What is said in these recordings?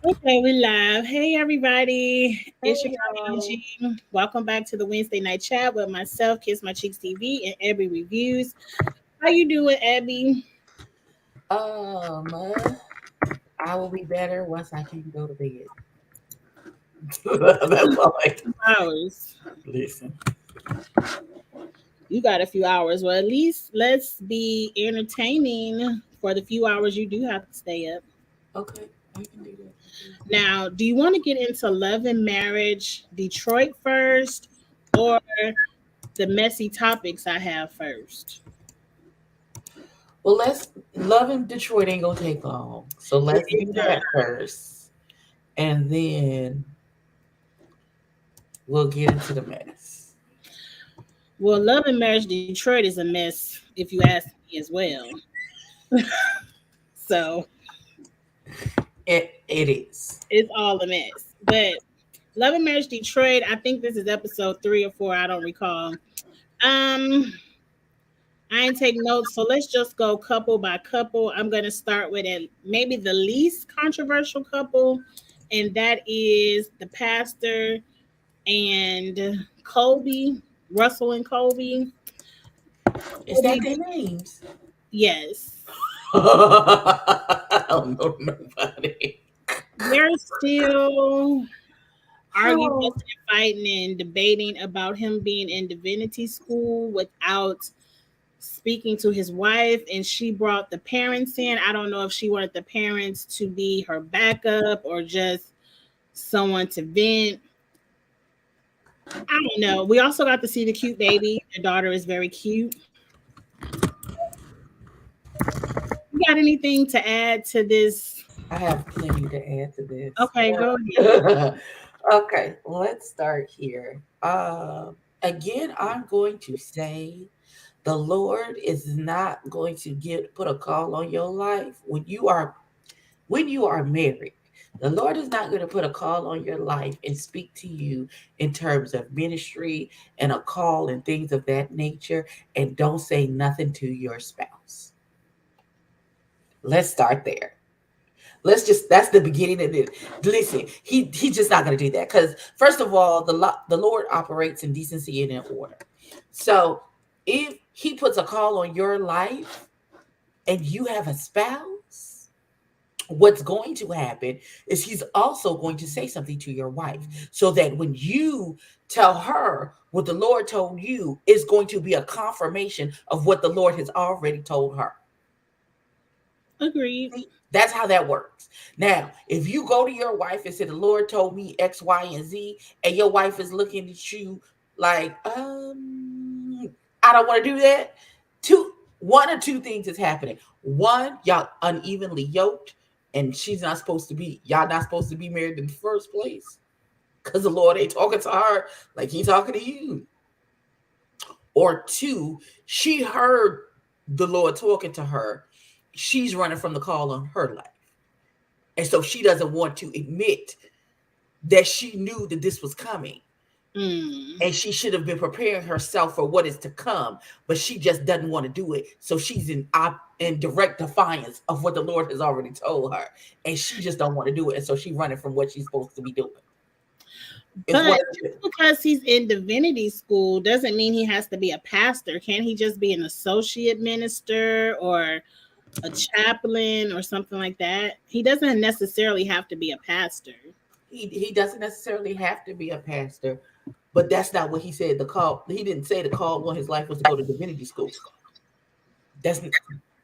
Okay, we live. Hey, everybody. It's your Hey girl, y'all. Angie. Welcome back to the Wednesday Night Chat with myself, Kiss My Cheeks TV, and Abby Reviews. How you doing, Abby? Um, uh, I will be better once I can go to bed. That's all I can Hours. listen. You got a few hours. Well, at least let's be entertaining for the few hours you do have to stay up. Okay, I can do that. Now, do you want to get into love and marriage, Detroit first, or the messy topics I have first? Well, let's Love in Detroit ain't gonna take long, so It let's is do not. that first, and then we'll get into the mess. Well, Love and Marriage Detroit is a mess, if you ask me as well. So It is. it's all a mess. But Love and Marriage Detroit, I think this is episode 3 or 4. I don't recall. Um, I ain't take notes, so let's just go couple by couple. I'm gonna start with maybe the least controversial couple, and that is the pastor and Colby, Russell and Colby. Is that Colby, their names? yes. I don't know nobody. They're still arguing Oh, and fighting and debating about him being in divinity school without speaking to his wife, and she brought the parents in. I don't know if she wanted the parents to be her backup or just someone to vent. I don't know. We also got to see the cute baby. Their daughter is very cute. You got anything to add to this? I have plenty to add to this. Okay, go ahead. Okay, let's start here. Again, I'm going to say the Lord is not going to get put a call on your life when you are married. The Lord is not going to put a call on your life and speak to you in terms of ministry and a call and things of that nature, and don't say nothing to your spouse. Let's start there. That's the beginning of it. Listen, he's just not going to do that because first of all, the Lord operates in decency and in order. So if he puts a call on your life and you have a spouse, what's going to happen is he's also going to say something to your wife so that when you tell her what the Lord told you, is going to be a confirmation of what the Lord has already told her. Agreed. That's how that works. Now, if you go to your wife and say, the Lord told me X, Y, and Z, and your wife is looking at you like, I don't want to do that. One or two things is happening. One, y'all unevenly yoked, and y'all not supposed to be married in the first place. Because the Lord ain't talking to her like he talking to you. Or two, she heard the Lord talking to her. She's running from the call on her life. And so she doesn't want to admit that she knew that this was coming. Mm. And she should have been preparing herself for what is to come, but she just doesn't want to do it. So she's in direct defiance of what the Lord has already told her, and she just don't want to do it. And so she's running from what she's supposed to be doing. It's But one of just the because he's in divinity school doesn't mean he has to be a pastor. Can't he just be an associate minister or a chaplain or something like that? He doesn't necessarily have to be a pastor. he doesn't necessarily have to be a pastor, but that's not what he said. He didn't say the call on his life was to go to divinity school. That's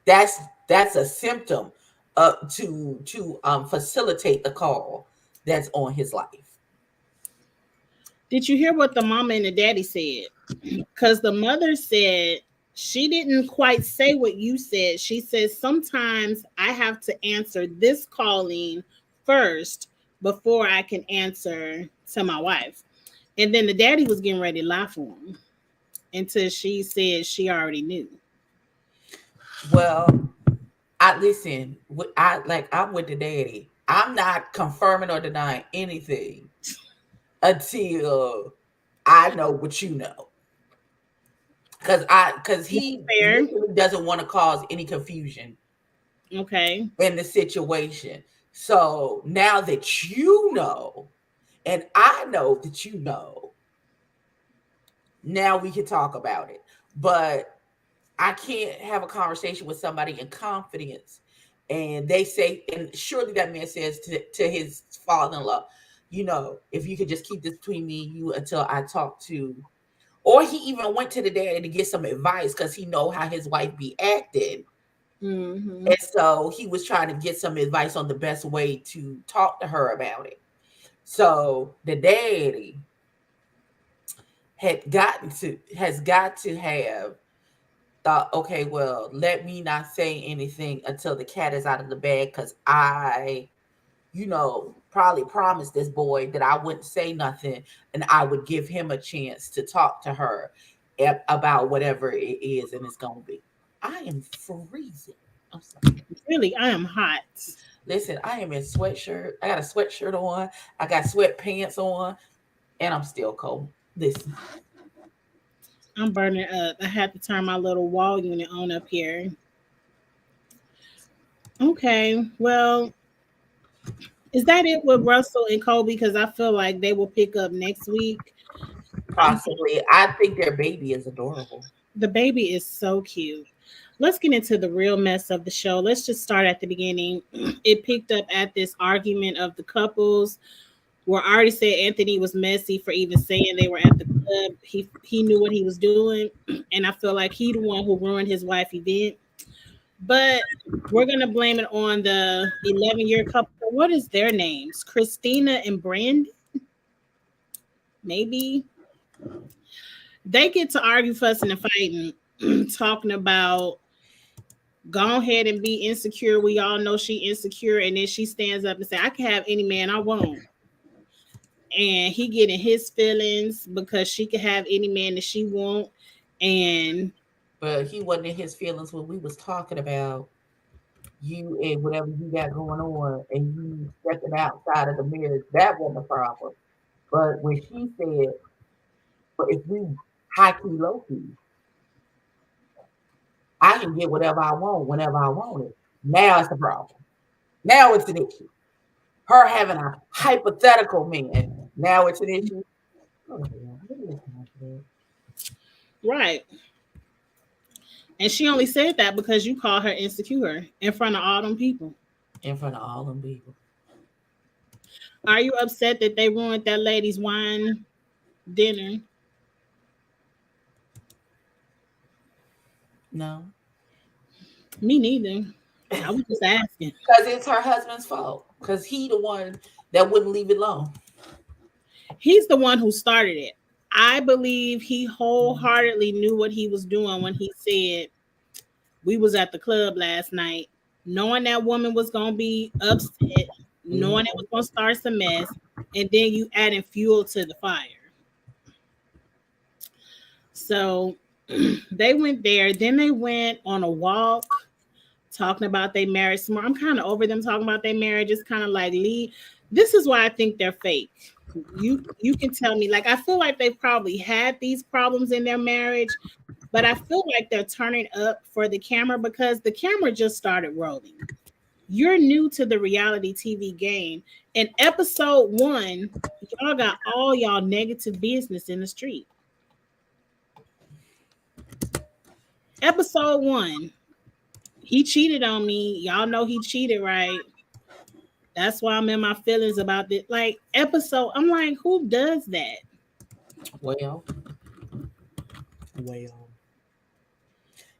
that's that's a symptom to facilitate the call that's on his life. Did you hear what the mama and the daddy said? Because the mother said she didn't quite say what you said. She says, sometimes I have to answer this calling first before I can answer to my wife. And then the daddy was getting ready to lie for him until she said she already knew. Well, I listen. I'm with the daddy. I'm not confirming or denying anything until I know what you know. Because he Fair. literally doesn't want to cause any confusion Okay. in the situation. So now that you know, and I know that you know, now we can talk about it. But I can't have a conversation with somebody in confidence and they say, and surely that man says to his father-in-law, if you could just keep this between me and you until I talk to, or he even went to the daddy to get some advice because he know how his wife be acting. Mm-hmm. And so he was trying to get some advice on the best way to talk to her about it. So the daddy has got to have thought, okay, well, let me not say anything until the cat is out of the bag, because I, probably promised this boy that I wouldn't say nothing and I would give him a chance to talk to her about whatever it is and it's gonna be. I am freezing. I'm sorry. Really, I am hot. Listen, I am in sweatshirt. I got a sweatshirt on. I got sweatpants on, and I'm still cold. Listen, I'm burning up. I had to turn my little wall unit on up here. Okay, well, is that it with Russell and Kobe? Because I feel like they will pick up next week. I'm possibly. I think their baby is adorable. The baby is so cute. Let's get into the real mess of the show. Let's just start at the beginning. It picked up at this argument of the couples where I already said Anthony was messy for even saying they were at the club. He knew what he was doing, and I feel like he the one who ruined his wife event. But we're gonna blame it on the 11-year couple. What is their names? Christina and Brand? Maybe they get to argue, fussing, and fighting, talking about go ahead and be insecure. We all know she insecure, and then she stands up and say, "I can have any man I want." And he getting his feelings because she can have any man that she want. And But he wasn't in his feelings when we was talking about you and whatever you got going on and you stepping outside of the marriage. That wasn't a problem. But when she said, but if we high key, low key, I can get whatever I want whenever I want it. Now it's a problem. Now it's an issue. Her having a hypothetical man. Now it's an issue. Oh, right. And she only said that because you called her insecure in front of all them people. in front of all them people. Are you upset that they ruined that lady's wine dinner? No. Me neither. I was just asking. Because it's her husband's fault. Because he the one that wouldn't leave it alone. He's the one who started it. I believe he wholeheartedly knew what he was doing when he said we was at the club last night, knowing that woman was gonna be upset, knowing it was gonna start some mess, and then you adding fuel to the fire. So they went there. Then they went on a walk talking about their marriage some more. I'm kind of over them talking about their marriage. It's kind of like Lee. This is why I think they're fake. You can tell me, like, I feel like they probably had these problems in their marriage, but I feel like they're turning up for the camera because the camera just started rolling. You're new to the reality TV game. In episode 1, y'all got all y'all negative business in the street. Episode 1, he cheated on me. Y'all know he cheated, right? That's why I'm in my feelings about this. Like, episode, I'm like, who does that? Well, well.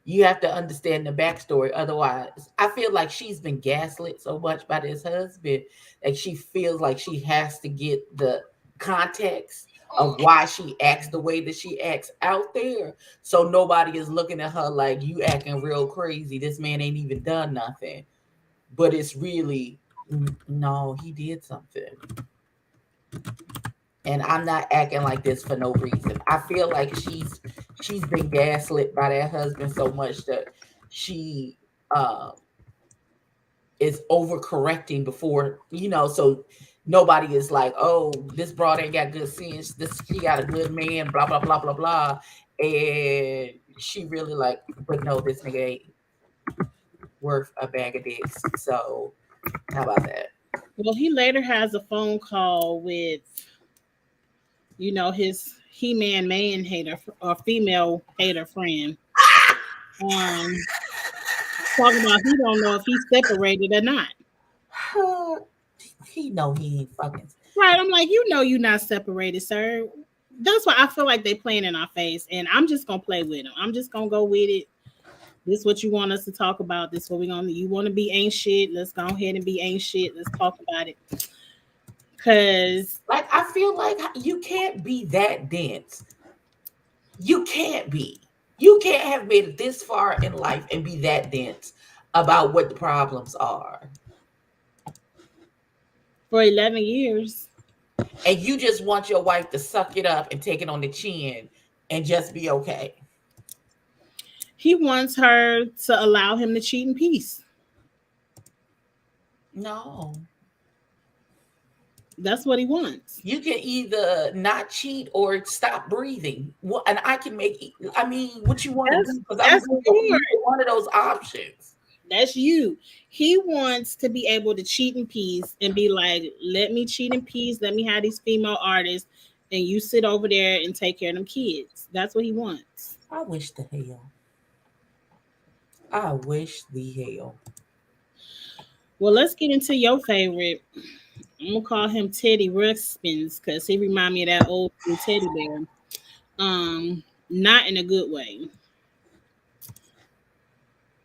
You have to understand the backstory. Otherwise, I feel like she's been gaslit so much by this husband that she feels like she has to get the context of why she acts the way that she acts out there. So nobody is looking at her like you acting real crazy. This man ain't even done nothing. But it's really, no, he did something. And I'm not acting like this for no reason. I feel like she's been gaslit by that husband so much that she uh, is overcorrecting before, so nobody is like, oh, this broad ain't got good sense. This she got a good man, blah blah blah blah blah, and she really like, but no, this nigga ain't worth a bag of dicks. So how about that? Well, he later has a phone call with, his man hater or female hater friend. Um, talking about he don't know if he's separated or not. He know he ain't fucking. Right? I'm like, you're not separated, sir. That's why I feel like they playing in our face, and I'm just gonna play with them. I'm just gonna go with it. This what you want us to talk about. This what we gonna. You want to be ain't shit? Let's go ahead and be ain't shit. Let's talk about it. Cause Like I feel like you can't be that dense. You can't be. You can't have made it this far in life and be that dense about what the problems are. for 11 years, And you just want your wife to suck it up and take it on the chin and just be okay. he wants her to allow him to cheat in peace. No. That's what he wants. You can either not cheat or stop breathing. And I can make, I mean, what you want to That's do? Because I'm that's going yours. one of those options. That's you. He wants to be able to cheat in peace and be like, let me cheat in peace. Let me have these female artists, and you sit over there and take care of them kids. That's what he wants. I wish the hell. I wish the hell. Well, let's get into your favorite. I'm gonna call him Teddy Ruxpins because he remind me of that old school teddy bear. Not in a good way.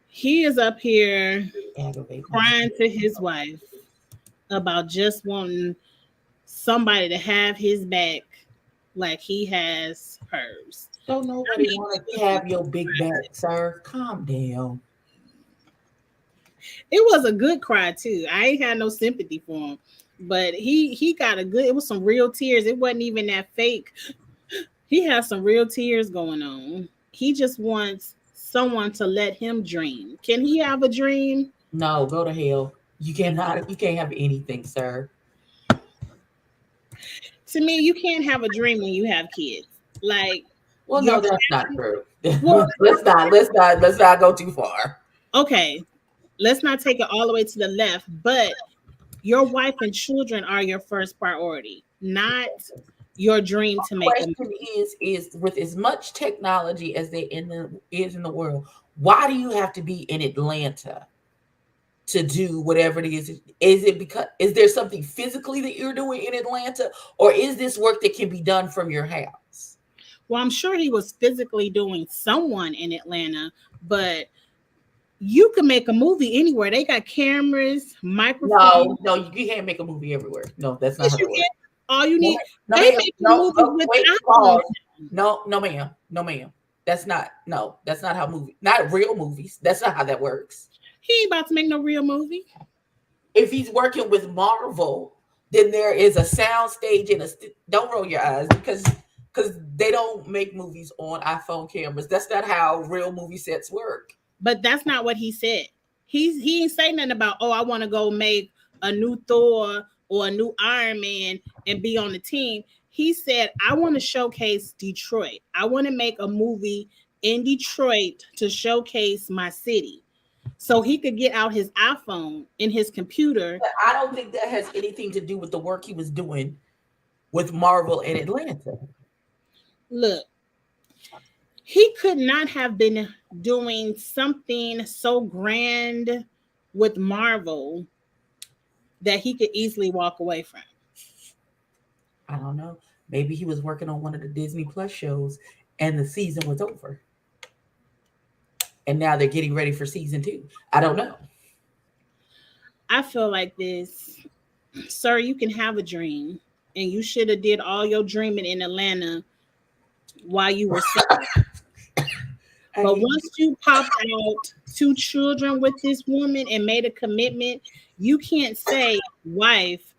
He is up here Aggravate me. crying to his wife about just wanting somebody to have his back like he has hers. Don't I nobody mean, want to have your big back, sir. Calm down. it was a good cry too. I ain't had no sympathy for him, but he got a good. It was some real tears. It wasn't even that fake. He has some real tears going on. He just wants someone to let him dream. Can he have a dream? No, go to hell. You cannot. You can't have anything, sir. To me, you can't have a dream when you have kids. Like Well, your no, that's not true. well, Let's not go too far. okay, let's not take it all the way to the left, but your wife and children are your first priority, not your dream to make a Question is with as much technology as there is in the world, why do you have to be in Atlanta to do whatever it is? Is it because is there something physically that you're doing in Atlanta, or is this work that can be done from your house? well, I'm sure he was physically doing someone in Atlanta, but you can make a movie anywhere. They got cameras, No, microphones. no, you can't make a movie everywhere. No, that's not Yes, how you that can. works. All you No, need, no, they ma'am. making No, movies with wait, iPhones. pause. No, no, ma'am. No, ma'am. That's not. No, that's not how movie. Not real movies. That's not how that works. He ain't about to make no real movie. If he's working with Marvel, then there is a sound stage and don't roll your eyes because they don't make movies on iPhone cameras. That's not how real movie sets work. But that's not what he said. He ain't say nothing about, oh, I want to go make a new Thor or a new Iron Man and be on the team. He said, I want to showcase Detroit. I want to make a movie in Detroit to showcase my city. So he could get out his iPhone in his computer. But I don't think that has anything to do with the work he was doing with Marvel in Atlanta. Look, he could not have been doing something so grand with Marvel that he could easily walk away from. I don't know. Maybe he was working on one of the Disney Plus shows and the season was over. And now they're getting ready for season two. I don't know. I feel like this, sir, you can have a dream and you should have did all your dreaming in Atlanta while you were single. I But mean, once you popped out two children with this woman and made a commitment, you can't say, wife,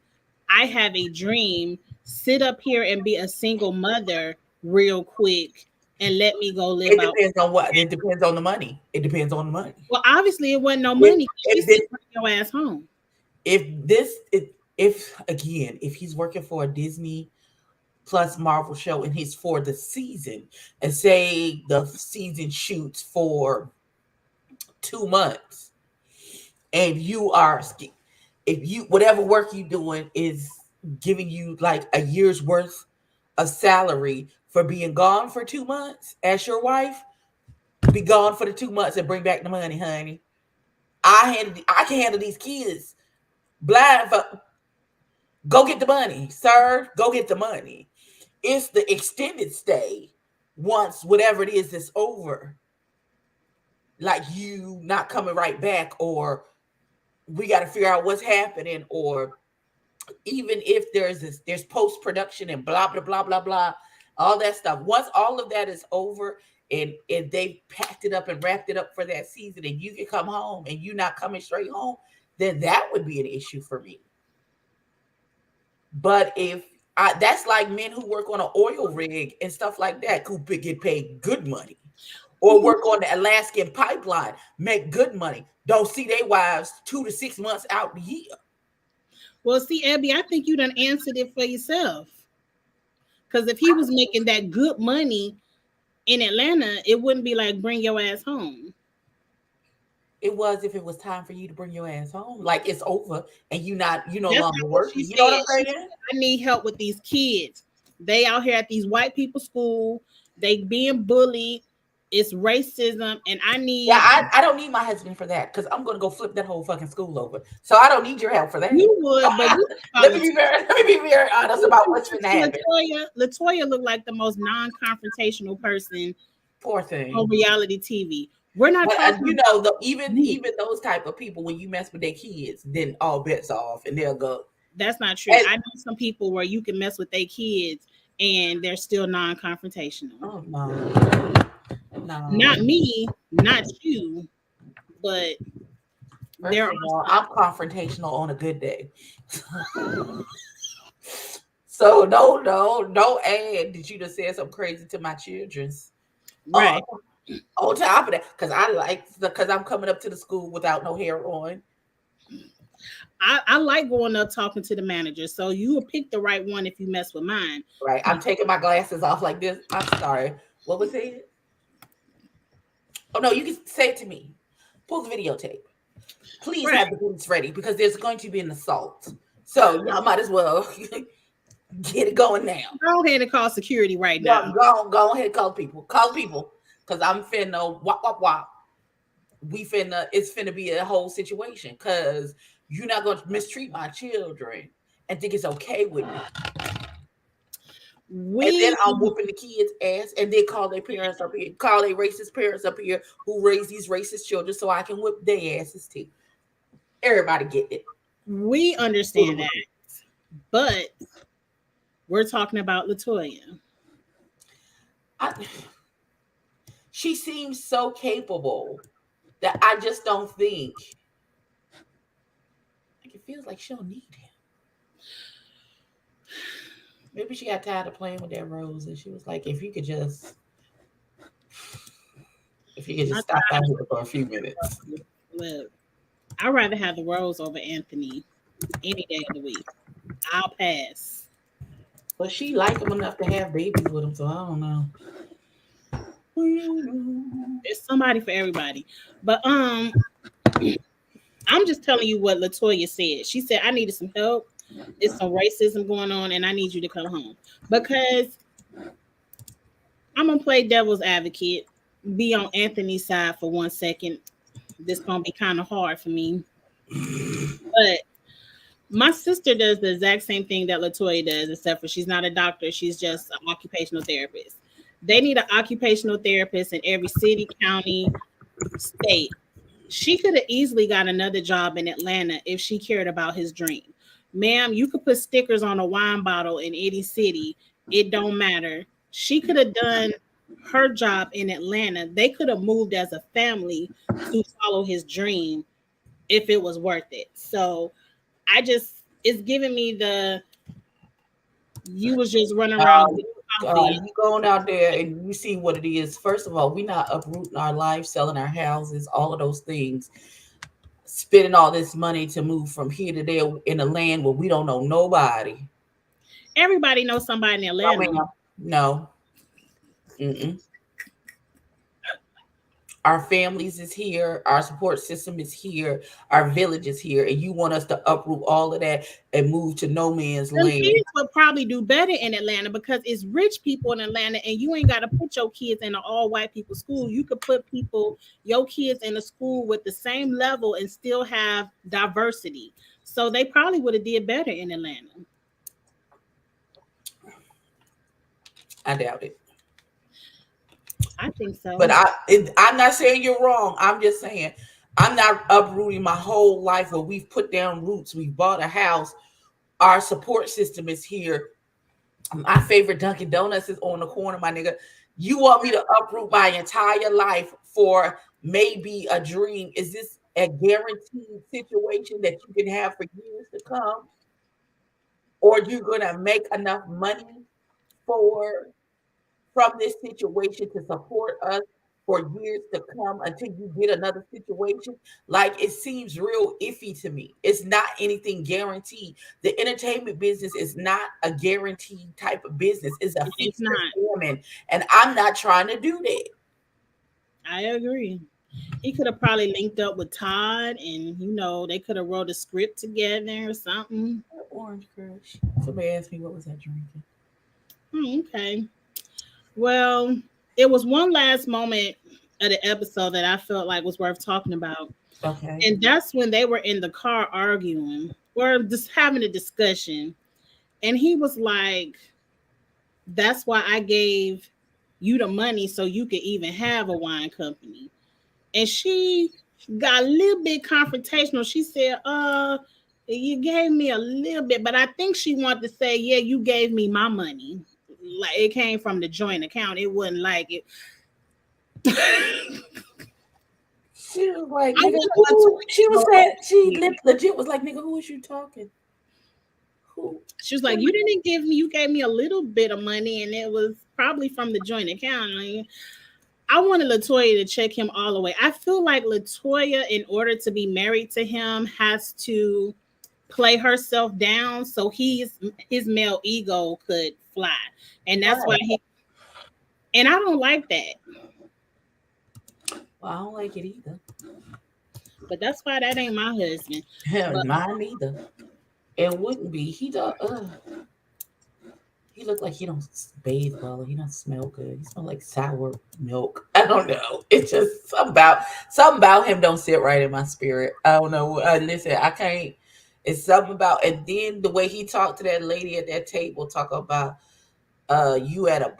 I have a dream, sit up here and be a single mother real quick and let me go live it out. depends on what. It depends on the money. It depends on the money. Well, obviously it wasn't no If, money. She if said this, bring your ass home. if this, if again, if he's working for a Disney Plus Marvel show and he's for the season, and say the season shoots for 2 months, and you are if you whatever work you doing is giving you like a year's worth of salary for being gone for 2 months as your wife, be gone for the 2 months and bring back the money, honey. I can handle these kids. Blind for go get the money, sir. Go get the money. It's the extended stay once whatever it is over, like you not coming right back, or we got to figure out what's happening, or even if there's post production and blah blah blah blah blah, all that stuff. Once all of that is over and they packed it up and wrapped it up for that season, and you can come home and you not coming straight home, then that would be an issue for me. But that's like men who work on an oil rig and stuff like that, who get paid good money, or work on the Alaskan pipeline, make good money, don't see their wives 2 to 6 months out the year. Well, see, Abby, I think you done answered it for yourself. Because if he was making that good money in Atlanta, it wouldn't be like bring your ass home. It was if it was time for you to bring your ass home, like it's over and you no That's longer not what she working. You know what said. I'm She saying? said, I need help with these kids. They out here at these white people school. They being bullied. It's racism, and I Yeah, need I don't need my husband for that because I'm gonna go flip that whole fucking school over. So I don't need your help for that. you would, but you Let me be very honest about what's gonna happen. Latoya looked like the most non-confrontational person Poor on thing. reality TV. We're not But talking even about those type of people, when you mess with their kids, then all bets are off, and they'll go. that's not true. And, I know some people where you can mess with their kids and they're still non-confrontational. oh no, Not no. me, not you, but First there are of all, some. I'm confrontational on a good day. So no, add that you just said something crazy to my children's. Uh, Right. on top of that, because I'm coming up to the school without no hair on. I like going up talking to the manager. So you will pick the right one if you mess with mine. Right, I'm taking my glasses off like this. I'm sorry. What was it? Oh no, you can say it to me. Pull the videotape. Please Right. have the police ready because there's going to be an assault. So y'all might as well get it going now. Go ahead and call security right now. Go ahead, call people. Call people. Cause I'm finna wop wop wop. It's finna be a whole situation. Cause you're not gonna mistreat my children and think it's okay with me. And then We I'm whooping the kids' ass and then call their parents up here, call their racist parents up here who raise these racist children so I can whip their asses too. Everybody get it. we understand that, but we're talking about Latoya. I, she seems so capable that I just don't think, like, it feels like she don't need him. Maybe she got tired of playing with that rose and she was like, if you could just I stop out here for a few minutes. Look, I'd rather have the rose over Anthony any day of the week. I'll pass. But she liked him enough to have babies with him, so I don't know. There's somebody for everybody. But I'm just telling you what Latoya said. She said I needed some help. There's some racism going on, and I need you to come home because I'm gonna play devil's advocate, be on Anthony's side for 1 second. This gonna be kind of hard for me, but my sister does the exact same thing that Latoya does, except for she's not a doctor. She's just an occupational therapist. They need an occupational therapist in every city, county, state. She could have easily got another job in Atlanta if she cared about his dream. Ma'am, you could put stickers on a wine bottle in any city. It don't matter. She could have done her job in Atlanta. They could have moved as a family to follow his dream if it was worth it. So it's giving me the you was just running around Um, you going out there and you see what it is. First of all, we not uprooting our life, selling our houses, all of those things, spending all this money to move from here to there in a land where we don't know nobody. Everybody knows somebody in No, Atlanta. ma'am. No. Mm-mm. Our families is here, our support system is here, our village is here, and you want us to uproot all of that and move to no man's Them land. kids would probably do better in Atlanta because it's rich people in Atlanta, and you ain't got to put your kids in an all white people school. You could put your kids in a school with the same level and still have diversity. So they probably would have did better in Atlanta. I doubt it. I think But so. I'm not saying you're wrong. I'm just saying I'm not uprooting my whole life where we've put down roots. We've bought a house. Our support system is here. My favorite Dunkin' Donuts is on the corner, my nigga. You want me to uproot my entire life for maybe a dream? Is this a guaranteed situation that you can have for years to come? Or you're gonna make enough money for from this situation to support us for years to come until you get another situation? Like, it seems real iffy to me. It's not anything guaranteed. The entertainment business is not a guaranteed type of business. It's a It's feast or not. famine, and I'm not trying to do that. I agree. He could have probably linked up with Todd, and they could have wrote a script together or something. Orange Crush. Somebody asked me what was I drinking. Okay. Well, it was one last moment of the episode that I felt like was worth talking about. Okay. And that's when they were in the car arguing or just having a discussion. And he was like, that's why I gave you the money so you could even have a wine company. And she got a little bit confrontational. She said, you gave me a little bit, but I think she wanted to say, yeah, you gave me my money. Like it came from the joint account. It wasn't like it. She was like, I nigga, want who? She was saying, she to legit was like, nigga, who is you talking? Who? She was like, "You didn't give me. You gave me a little bit of money, and it was probably from the joint account." Like, I wanted Latoya to check him all the way. I feel like Latoya, in order to be married to him, has to play herself down so his male ego could fly, and that's why Right. he. And I don't like that, Well, I don't like it either. but that's why that ain't my husband. Hell, But mine either. It wouldn't be. He looked like he don't bathe well. He don't smell good. He smell like sour milk. I don't know. It's just something about him don't sit right in my spirit. I don't know. Listen, I can't. It's something about, and then the way he talked to that lady at that table, talk about you at a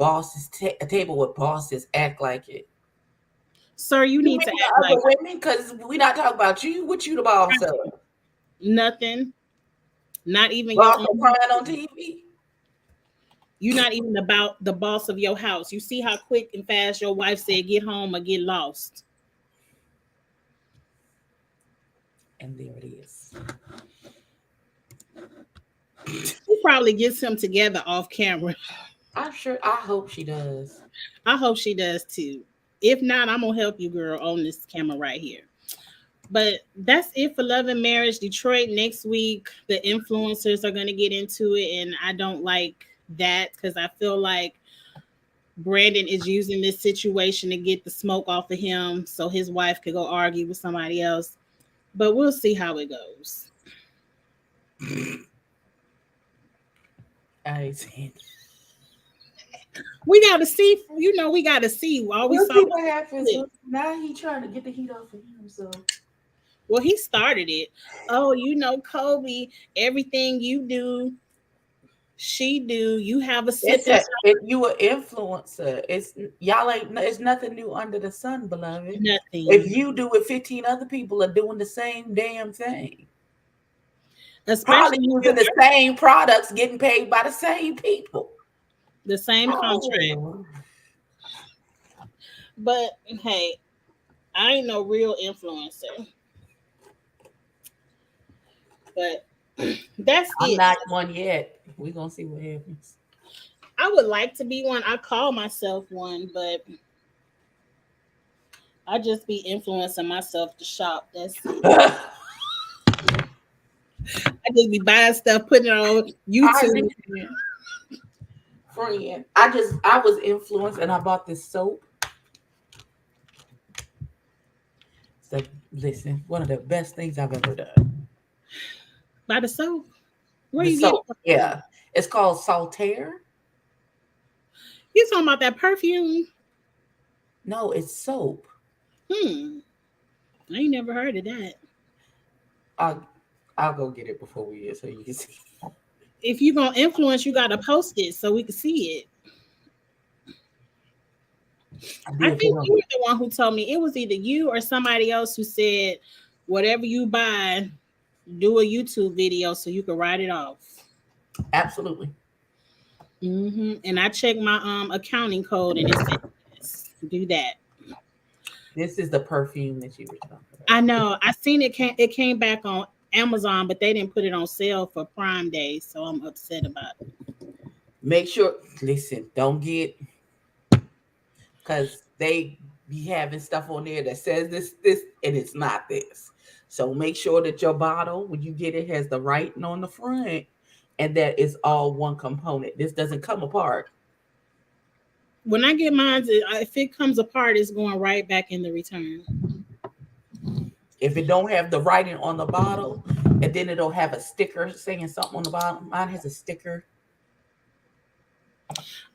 table with bosses, act like it. sir, you You need mean to the act other like women? Because we not talking about you. What you the boss of? nothing. Not even your Boss of own. crying on TV? You're not even about the boss of your house. You see how quick and fast your wife said, get home or get lost. And there it is. She probably gets him together off camera. I'm sure. I hope she does. I hope she does too. If not, I'm gonna help you, girl, on this camera right here. But that's it for Love and Marriage Detroit. Next week, the influencers are gonna get into it, and I don't like that because I feel like Brandon is using this situation to get the smoke off of him so his wife could go argue with somebody else. But we'll see how it goes. I ain't saying. We got to see, we got to see. All we We'll saw see was what happens. clip. Now he trying to get the heat off of him. So Well, he started it. Oh, Kobe, everything you do, she do. You have a sip it's and a if you an influencer, it's y'all ain't. It's nothing new under the sun, beloved. If nothing. you do it, 15 other people are doing the same damn thing. Probably Especially if using you're the same products, getting paid by the same people. the same contract. Oh. But hey, I ain't no real influencer. But that's I'm it. not one yet. We're gonna see what happens. I would like to be one. I call myself one, but I just be influencing myself to shop. That's it. I just be buying stuff, putting it on I YouTube. did, friend. I was influenced and I bought this soap. one of the best things I've ever done. By the soap. Where The you get soap, it from? yeah. It's called Saltaire. You talking about that perfume? No, it's soap. Hmm. I ain't never heard of that. I'll I'll go get it before we get so you can see. If you gonna influence, you gotta post it so we can see it. I I did put think on. you were the one who told me it was either you or somebody else who said, whatever you buy, do a YouTube video so you can write it off. Absolutely. And I checked my accounting code and it said yes, do that. This is the perfume that you were talking I about. know. I seen it came back on Amazon, but they didn't put it on sale for Prime Day, so I'm upset about it. Make sure, listen, don't get, because they be having stuff on there that says this, and it's not this. So make sure that your bottle, when you get it, has the writing on the front and that it's all one component. This doesn't come apart. When I get mine, if it comes apart, it's going right back in the return. If it don't have the writing on the bottle, and then it'll have a sticker saying something on the bottom. Mine has a sticker.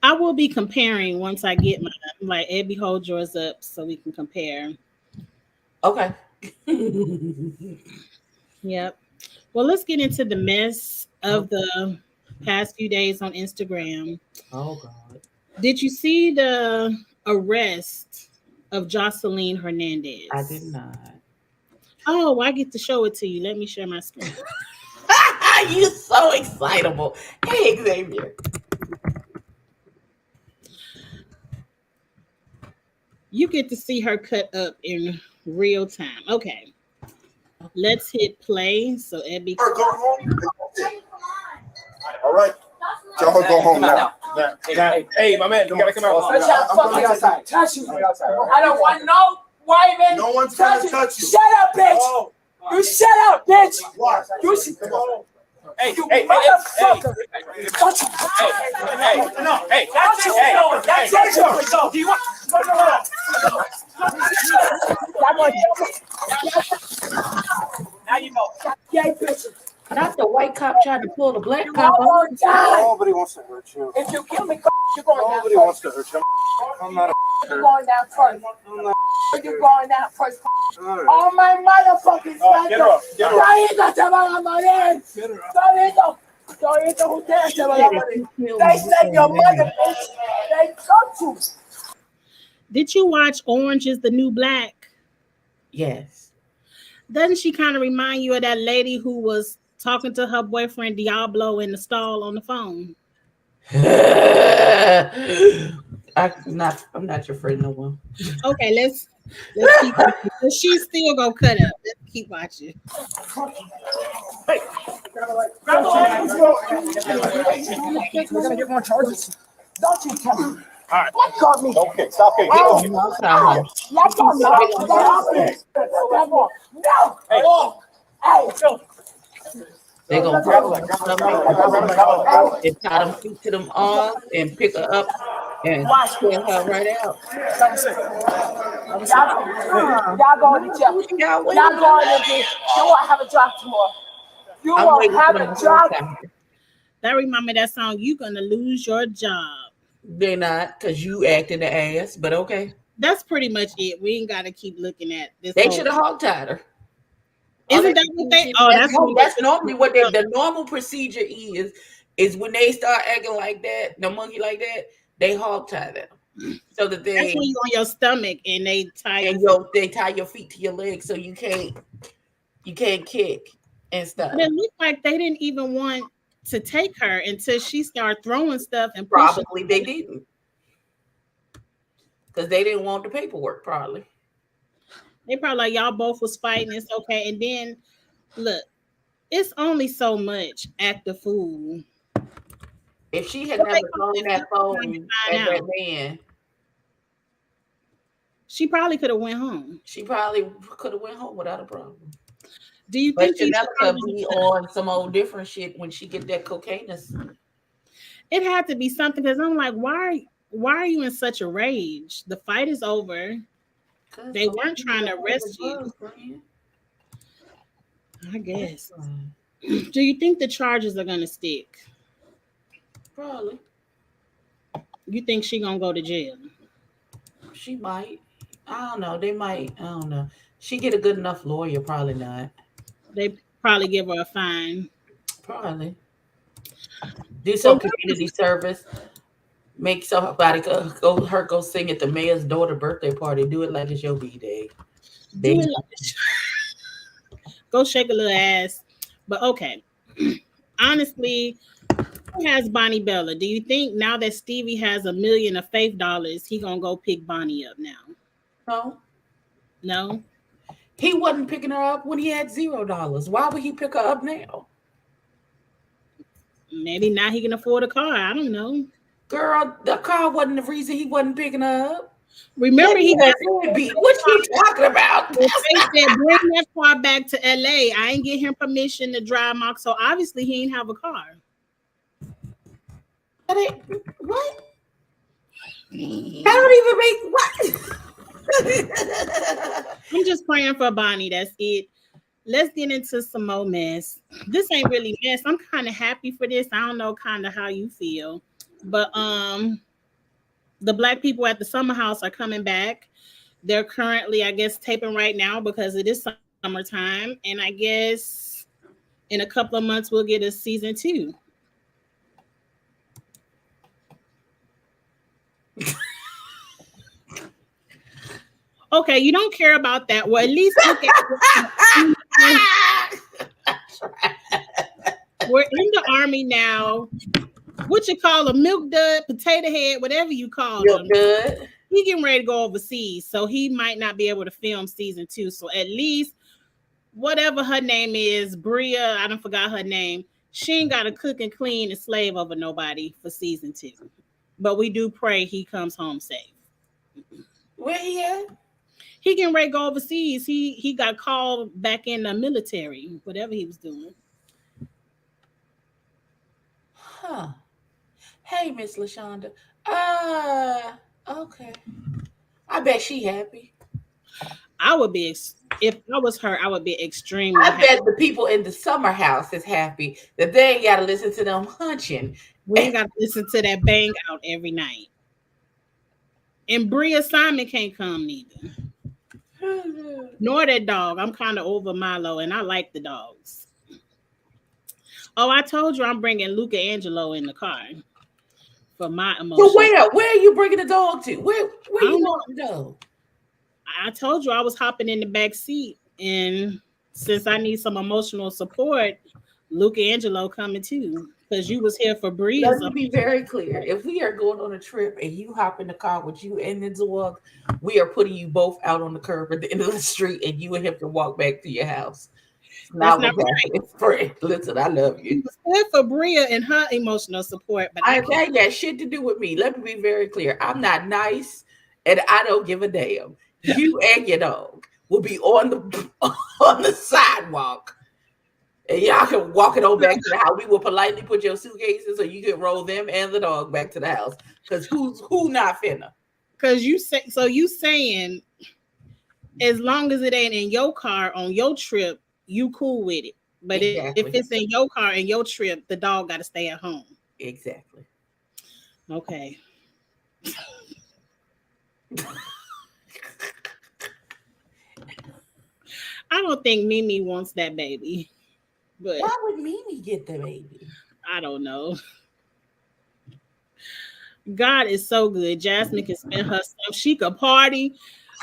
I will be comparing once I get mine. Like, Abby, hold yours up so we can compare. Okay. Yep. Well, let's get into the mess of the past few days on Instagram. Oh God. Did you see the arrest of Joseline I did Hernandez? not. Oh, I get to show it to you. Let me share my screen. You so excitable. Hey Xavier. You get to see her cut up in real time. Okay, let's hit play so Abby. Go home. All right. Tell her go home now. Hey, my man, you gotta come out. I'm going outside. Touch you. I don't want no white man. No one's gonna touch you. Shut up, bitch. You shut up, bitch. Why? You Hey, hey, motherfucker. Touch you. Hey, no. Hey, that's it. That's it. Do you want? Now you know. Yeah, bitch. Not the white cop trying to pull the black You cop all off. gonna die. Nobody wants to hurt you. If you kill me, you're going down Nobody first. wants to hurt you. I'm not a You're going down first. I'm not You're going down first. all right. All my motherfucking Get her up. Get her up. Traído te van a morir. Get her up. Traído ustedes se van a morir. They said your mother, bitch. They cut you. Did you watch Orange is the New Black? Yes. Doesn't she kind of remind you of that lady who was talking to her boyfriend Diablo in the stall on the phone? I'm not your friend no more. Okay, let's keep watching. So she's still gonna cut up. Let's keep watching. Hey. Grab We're gonna get more charges. Don't you tell me. All right. Let got me. Okay, stop it. Oh, no, sorry. Let got me. No. Hey. Hey. They're gonna Grab put her. her and tie them feet to them arms and pick her up and pull her right out. Y'all going to jail. Y'all going to jail. You won't have a job tomorrow. You I'm won't waiting have for them a to job. That remind me of that song, "You Gonna Lose Your Job." They're not, because you acting the ass, but okay. That's pretty much it. We ain't gotta keep looking at this. They should have hog tied her. Isn't that what they? Oh, That's normally what the normal procedure is when they start acting like that, the monkey like that, they hog tie them. So that That's when you on your stomach and they tie they tie your feet to your legs so you can't kick and stuff. But it looked like they didn't even want to take her until she started throwing stuff and pushing. Probably they didn't. Because they didn't want the paperwork, probably. They probably like, y'all both was fighting, it's okay. And then look, it's only so much act the fool. If she had never thrown that phone at that man, she probably could have went home. She probably could have went home without a problem. Do you think Janelle could be on some old different shit when she get that cocaine? It had to be something, because I'm like, why are you in such a rage? The fight is over. 'Cause They some weren't people trying to have a arrest you, girlfriend. I That's guess. fine. Do you think the charges are gonna stick? Probably. You think she gonna go to jail? She might. I don't know. They might. I don't know. She get a good enough lawyer. Probably not. They probably give her a fine. Probably do But some community service. Make somebody go sing at the mayor's daughter birthday party. Do it like it's your b day. do They it like go shake a little ass. But okay, honestly, who has Bonnie Bella? Do you think now that Stevie has a million of faith dollars, he gonna go pick Bonnie up now? no. No, He wasn't picking her up when he had $0. Why would he pick her up now? maybe now he can afford a car. I don't know. Girl, the car wasn't the reason he wasn't picking her up. Remember, That he nigga got a deadbeat. What you talking about? well, Faith said, "Bring that car back to LA." I ain't get him permission to drive my, so obviously he ain't have a car. What? I don't even make what? I'm just praying for Bonnie. That's it. Let's get into some more mess. This ain't really mess. I'm kind of happy for this. I don't know kind of how you feel. But the black people at the summer house are coming back. They're currently, I guess, taping right now because it is summertime. And I guess in a couple of months we'll get a season 2. Okay, you don't care about that. Well, at least look at we're in the army now. What you call a milk dud, potato head, whatever you call You're them. good. He getting ready to go overseas, so he might not be able to film season 2. So at least whatever her name is, Bria, I don't forgot her name. She ain't got to cook and clean and slave over nobody for season 2. But we do pray he comes home safe. Where he at? He getting ready to go overseas. He got called back in the military, whatever he was doing. Huh. Hey, Miss LaShonda. Okay. I bet she happy. I would be if I was her, I would be extremely I happy. bet the people in the summer house is happy that they ain't got to listen to them hunching. We ain't got to listen to that bang out every night. And Bria Simon can't come neither. Nor that dog. I'm kind of over Milo, and I like the dogs. Oh, I told you I'm bringing Luca Angelo in the car for my So emotions. where are you bringing the dog to? Where I you don't know. want to go? I told you I was hopping in the back seat, and since I need some emotional support, Luca Angelo coming too, because you was here for Let Bria's. me be very clear. If we are going on a trip and you hop in the car with you and the dog, we are putting you both out on the curb at the end of the street, and you and him can walk back to your house. It's That's not not what's happening. Friend, listen, I love He you. was here for Bria and her emotional support, but I That ain't got shit to do with me. Let me be very clear. I'm not nice, and I don't give a damn. You and your dog will be on the on the sidewalk, and y'all can walk it on back to the house. We will politely put your suitcases so you can roll them and the dog back to the house. Because who not finna? because you say so. You saying as long as it ain't in your car on your trip, you cool with it. But if it's Exactly. in your car and your trip, the dog got to stay at home. Exactly. Okay. I don't think Mimi wants that baby, but Why would Mimi get the baby? I don't know. God is so good. Jasmine can spend her stuff. She could party.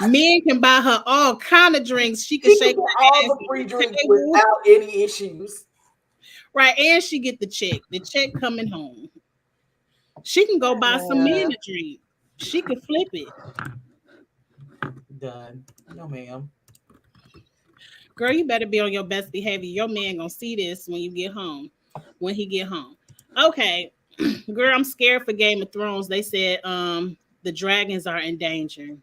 Men can buy her all kind of drinks. She can She can shake get her all ass the at free the drinks table. without any issues. Right, and she get the check. The check coming home. She can go buy some men a drink. She could flip it. Done. No, ma'am. Girl, you better be on your best behavior. Your man gonna see this when you get home. When he get home. Okay. Girl, I'm scared for Game of Thrones. They said the dragons are in danger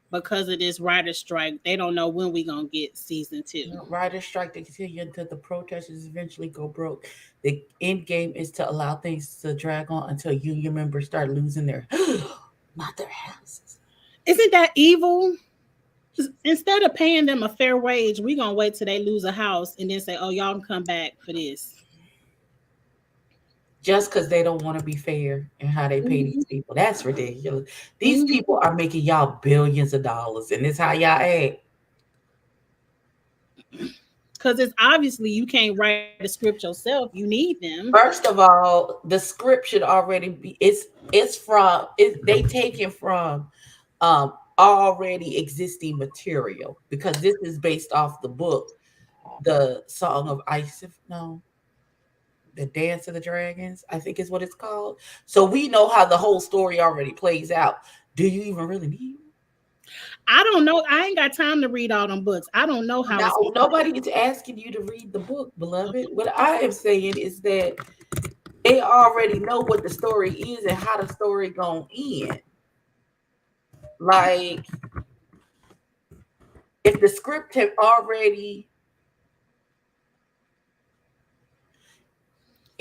because of this writer strike. They don't know when we gonna get season 2. Riders strike to continue until the protesters eventually go broke. The end game is to allow things to drag on until union members start losing their not their houses. Isn't that evil? Instead of paying them a fair wage, we gonna wait till they lose a house and then say, "Oh, y'all can come back for this." Just because they don't want to be fair in how they pay Mhm, these people. That's ridiculous. These mhm. people are making y'all billions of dollars, and this how y'all act. Because it's obviously you can't write a script yourself. You need them. First of all, the script should already be it's from they taken from already existing material because this is based off the book, the Song of Ice. No, the Dance of the Dragons, I think is what it's called. So we know how the whole story already plays out. Do you even really need? I don't know. I ain't got time to read all them books. I don't know how it's Now, going. nobody is asking you to read the book, beloved. What I am saying is that they already know what the story is and how the story gonna end. Like, if the script had already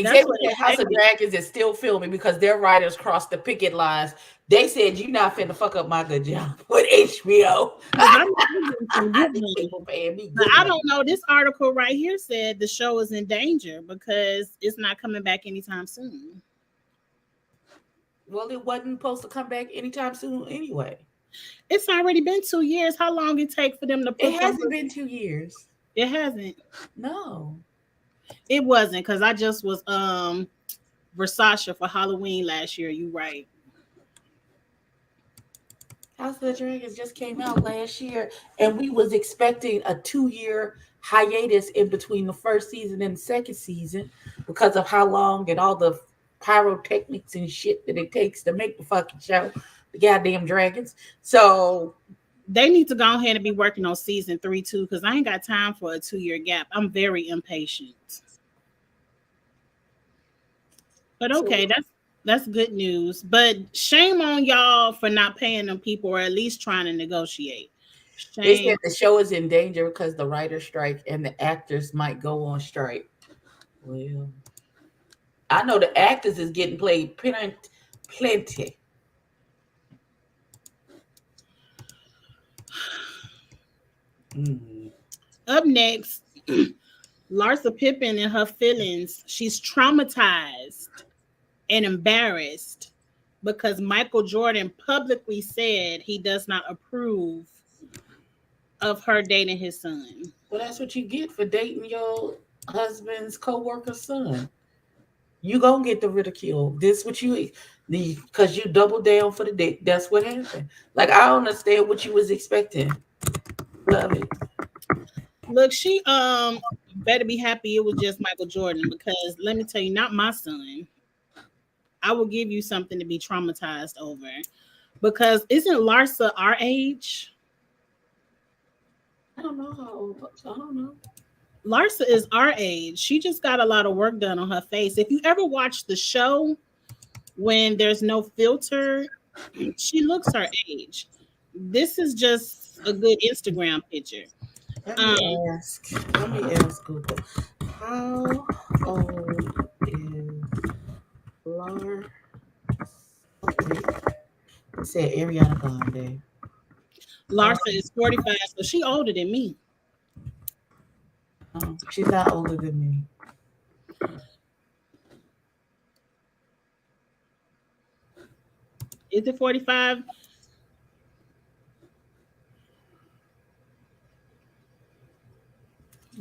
That's example what that House they of say. Dragons is still filming because their writers crossed the picket lines. They said you not finna fuck up my good job with HBO. Because I know they're getting some good These money. people paying me But good I money. don't know. This article right here said the show is in danger because it's not coming back anytime soon. Well, it wasn't supposed to come back anytime soon anyway. It's already been 2 years. How long it take for them to It put them? hasn't been 2 years. It hasn't. No. It wasn't because I just was Versace for Halloween last year. You right. House of the Dragons just came out last year, and we was expecting a 2 year hiatus in between the first season and the second season because of how long and all the pyrotechnics and shit that it takes to make the fucking show, the goddamn dragons. So They need to go ahead and be working on season 3 too, because I ain't got time for a 2 year gap. I'm very impatient. But okay, so that's good news. But shame on y'all for not paying them people or at least trying to negotiate. they said Shame. the show is in danger because the writer strike and the actors might go on strike. Well, I know the actors is getting played plenty. Mm. Up next, Larsa Pippen and her feelings. She's traumatized and embarrassed because Michael Jordan publicly said he does not approve of her dating his son. Well, that's what you get for dating your husband's co-worker's son. You gonna get the ridicule. This what you because you double down for the dick. That's what happened. Like I don't understand what you was expecting. Love it. Look, she better be happy it was just Michael Jordan because let me tell you, not my son. I will give you something to be traumatized over. Because isn't Larsa our age? I don't know how old. I don't know. Larsa is our age. She just got a lot of work done on her face. If you ever watch the show when there's no filter, she looks her age. This is just a good Instagram picture. Let me Um, ask. Let me ask Google. How old is Lar? Wait, it said Ariana Grande. Uh, Larsa is 45, so she older than me. no, she's not older than me. Is it 45?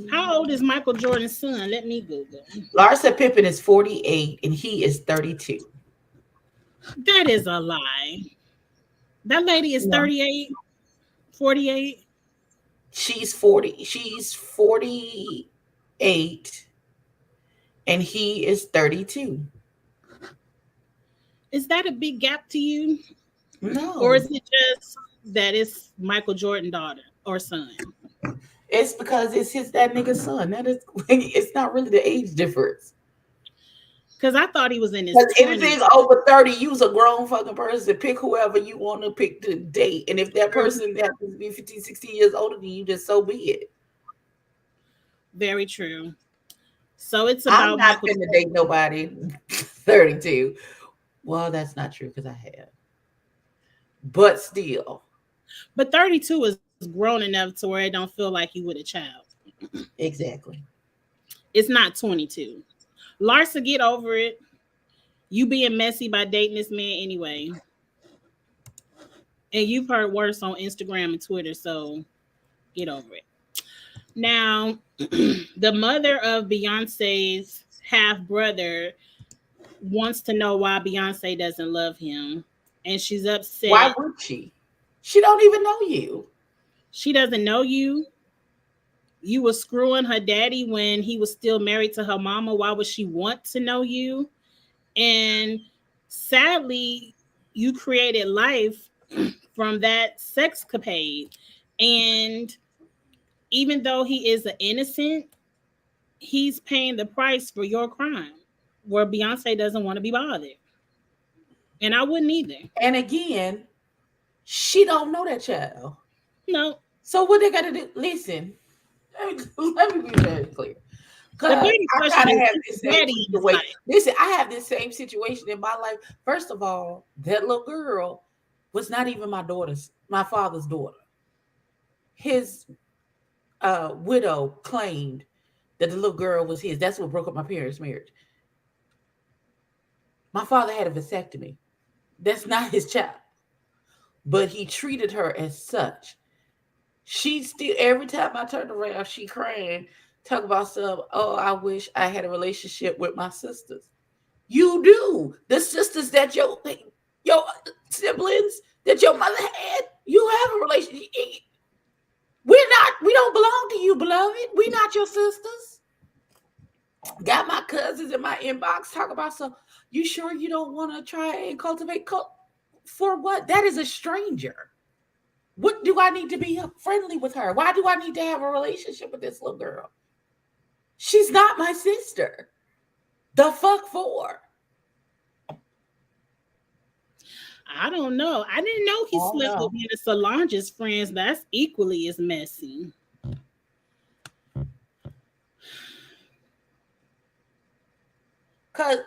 How old is Michael Jordan's son? Let me Google. Larsa Pippen is 48 and he is 32. That is a lie. That lady is Yeah. 38, 48. She's 40. She's 48 and he is 32. Is that a big gap to you? Or No, is it just that it's Michael Jordan daughter or son? it's because it's his that nigga's son. That is, it's not really the age difference. Because I thought he was in his Because 20s. anything over 30, you's a grown fucking person. Pick whoever you want to pick to date. And if that True. person happens to be 15, 16 years older than you, just so be it. Very true. So it's I'm about not Michael finna Jordan. date nobody 32. Well, that's not true because I have. But still, But 32 is grown enough to where it don't feel like you with a child. Exactly. It's not 22. Larsa, get over it. You being messy by dating this man anyway. And you've heard worse on Instagram and Twitter, so get over it. Now, the mother of Beyonce's half brother wants to know why Beyonce doesn't love him. And she's Why upset. would she? She don't even know you. She doesn't know you. You were screwing her daddy when he was still married to her mama. Why would she want to know you? And sadly, you created life from that sexcapade. And even though he is an innocent, he's paying the price for your crime. Where Beyonce doesn't want to be bothered. And I wouldn't either. And again, she don't know that child. No. So what they got to do? Listen, let me be very clear. The Cause biggest I question kind of is have who's this the same daddy in his situation. life? Listen, I have this same situation in my life. First of all, that little girl was not even my father's daughter. His widow claimed that the little girl was his. That's what broke up my parents' marriage. My father had a vasectomy. That's not his child. But he treated her as such. She still, every time I turned around, she crying, talk about some, oh, I wish I had a relationship with my sisters. You do. The sisters that your siblings that your mother had, you have a relationship. We don't belong to you, beloved. We're not your sisters. Got my cousins in my inbox talk about some, you sure you don't want to try and cultivate for what? That is a stranger. What do I need to be friendly with her? Why do I need to have a relationship with this little girl? She's not my sister. The fuck for? I don't know. I didn't know he Oh, slept no. with one of Solange's friends. That's equally as messy.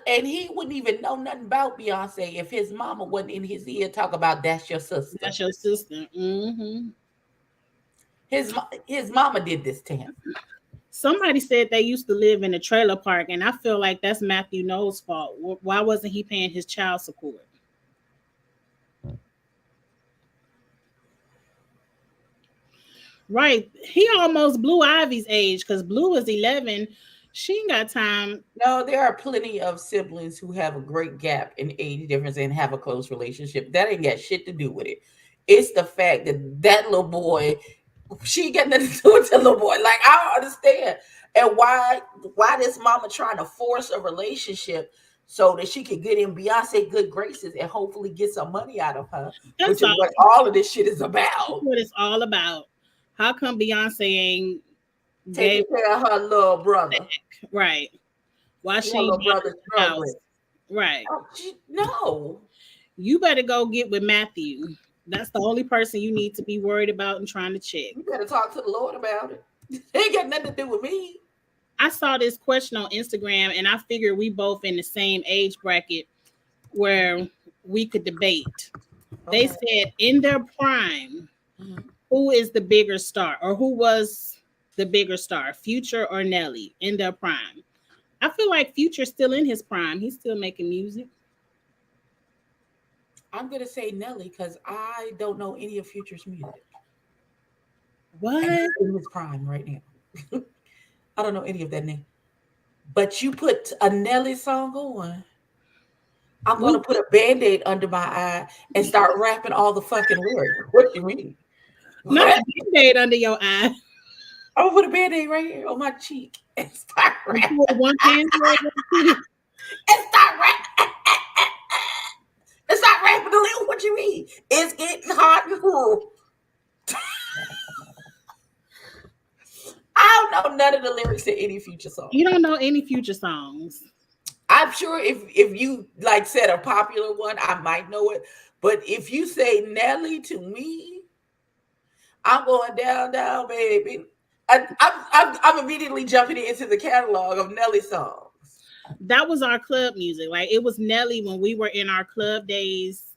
And he wouldn't even know nothing about Beyonce if his mama wasn't in his ear talk about that's your sister. That's your sister. Mm-hmm. His mama did this to him. Somebody said they used to live in a trailer park, and I feel like that's Matthew Knowles' fault. Why wasn't he paying his child support? Right. He almost Blue Ivy's age because Blue is 11. She ain't got time. No, there are plenty of siblings who have a great gap in age difference and have a close relationship. That ain't got shit to do with it. It's the fact that little boy, she ain't got nothing to do with the little boy. Like, I don't understand. And why this mama trying to force a relationship so that she can get in Beyonce good graces and hopefully get some money out of her, That's which is what all of this shit is about. what it's all about. How come Beyonce ain't Taking care of her little brother. right? Why she Her ain't little brother house? struggling. Right. Oh, no. You better go get with Matthew. That's the only person you need to be worried about and trying to check. You better talk to the Lord about it. It ain't got nothing to do with me. I saw this question on Instagram, and I figured we both in the same age bracket where we could debate. They said in their prime, who is the bigger star, or who was the bigger star, Future or Nelly in their prime? I feel like Future's still in his prime. He's still making music. I'm gonna say Nelly because I don't know any of Future's music. What? And he's in his prime right now. I don't know any of that name. But you put a Nelly song on, I'm gonna put a Band-Aid under my eye and start rapping all the fucking lyrics. What do you mean? Not a Band-Aid under your eye. I'm gonna put a Band-Aid right here on my cheek and start rapping. One hand And start rapping. And start rapping the lyrics. What you mean? It's getting hot and cool. I don't know none of the lyrics to any Future song. You don't know any Future songs. I'm sure if you like said a popular one, I might know it. But if you say Nelly to me, I'm going down, baby. I'm immediately jumping into the catalog of Nelly songs. That was our club music. Like, it was Nelly when we were in our club days.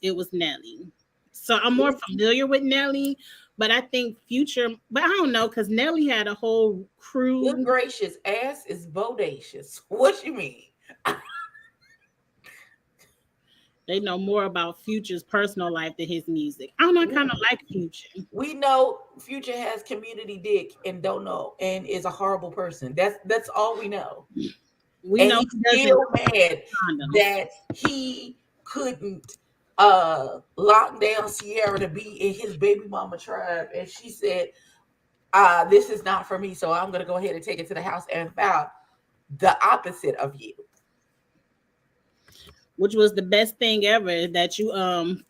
It was Nelly. So I'm more familiar with Nelly, But I think Future, but I don't know, because Nelly had a whole Good crew. gracious, ass is bodacious. What you mean? They know more about Future's personal life than his music. I don't know, I kind of like Future. We know Future has community dick and don't know and is a horrible person. That's all we know. We And know he's he doesn't still mad condoms. that he couldn't lock down Sierra to be in his baby mama tribe. And she said, this is not for me, so I'm gonna go ahead and take it to the house and found the opposite of you. Which was the best thing ever that you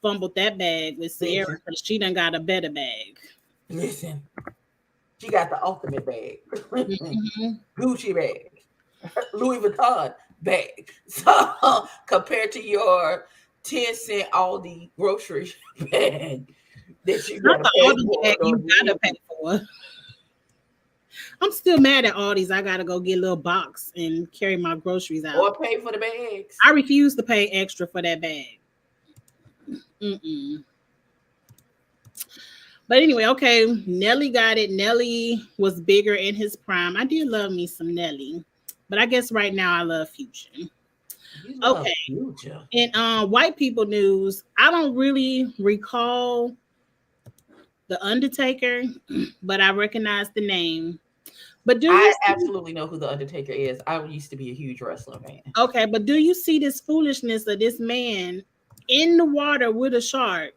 fumbled that bag with Sierra Listen, because she done got a better bag. listen, she got the ultimate bag. Hmm. Gucci bag. Louis Vuitton bag. So compared to your 10-cent Aldi grocery bag that you Not gotta the pay Aldi for bag you gotta pay for. I'm still mad at Aldi's. I gotta go get a little box and carry my groceries out. or pay for the bags. I refuse to pay extra for that bag. Mm-mm. But anyway, okay, Nelly got it. Nelly was bigger in his prime. I did love me some Nelly, but I guess right now I love Future. You love Okay, Future. in white people news, I don't really recall the Undertaker, but I recognize the name. But do you I see? absolutely know who the Undertaker is. I used to be a huge wrestler fan. Okay, but do you see this foolishness of this man in the water with a shark?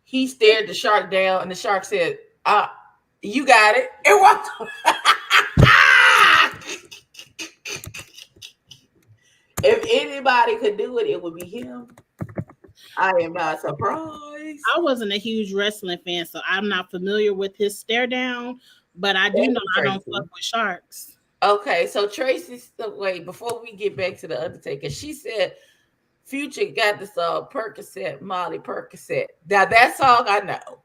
He stared the shark down, and the shark said, you got it. And walked away. If anybody could do it, it would be him. I am not surprised. I wasn't a huge wrestling fan, so I'm not familiar with his stare down, but I do Thank know you, I don't Tracy. fuck with sharks. Okay, so Tracy, wait, before we get back to the Undertaker, she said Future got this Percocet, Molly Percocet. Now that song I know.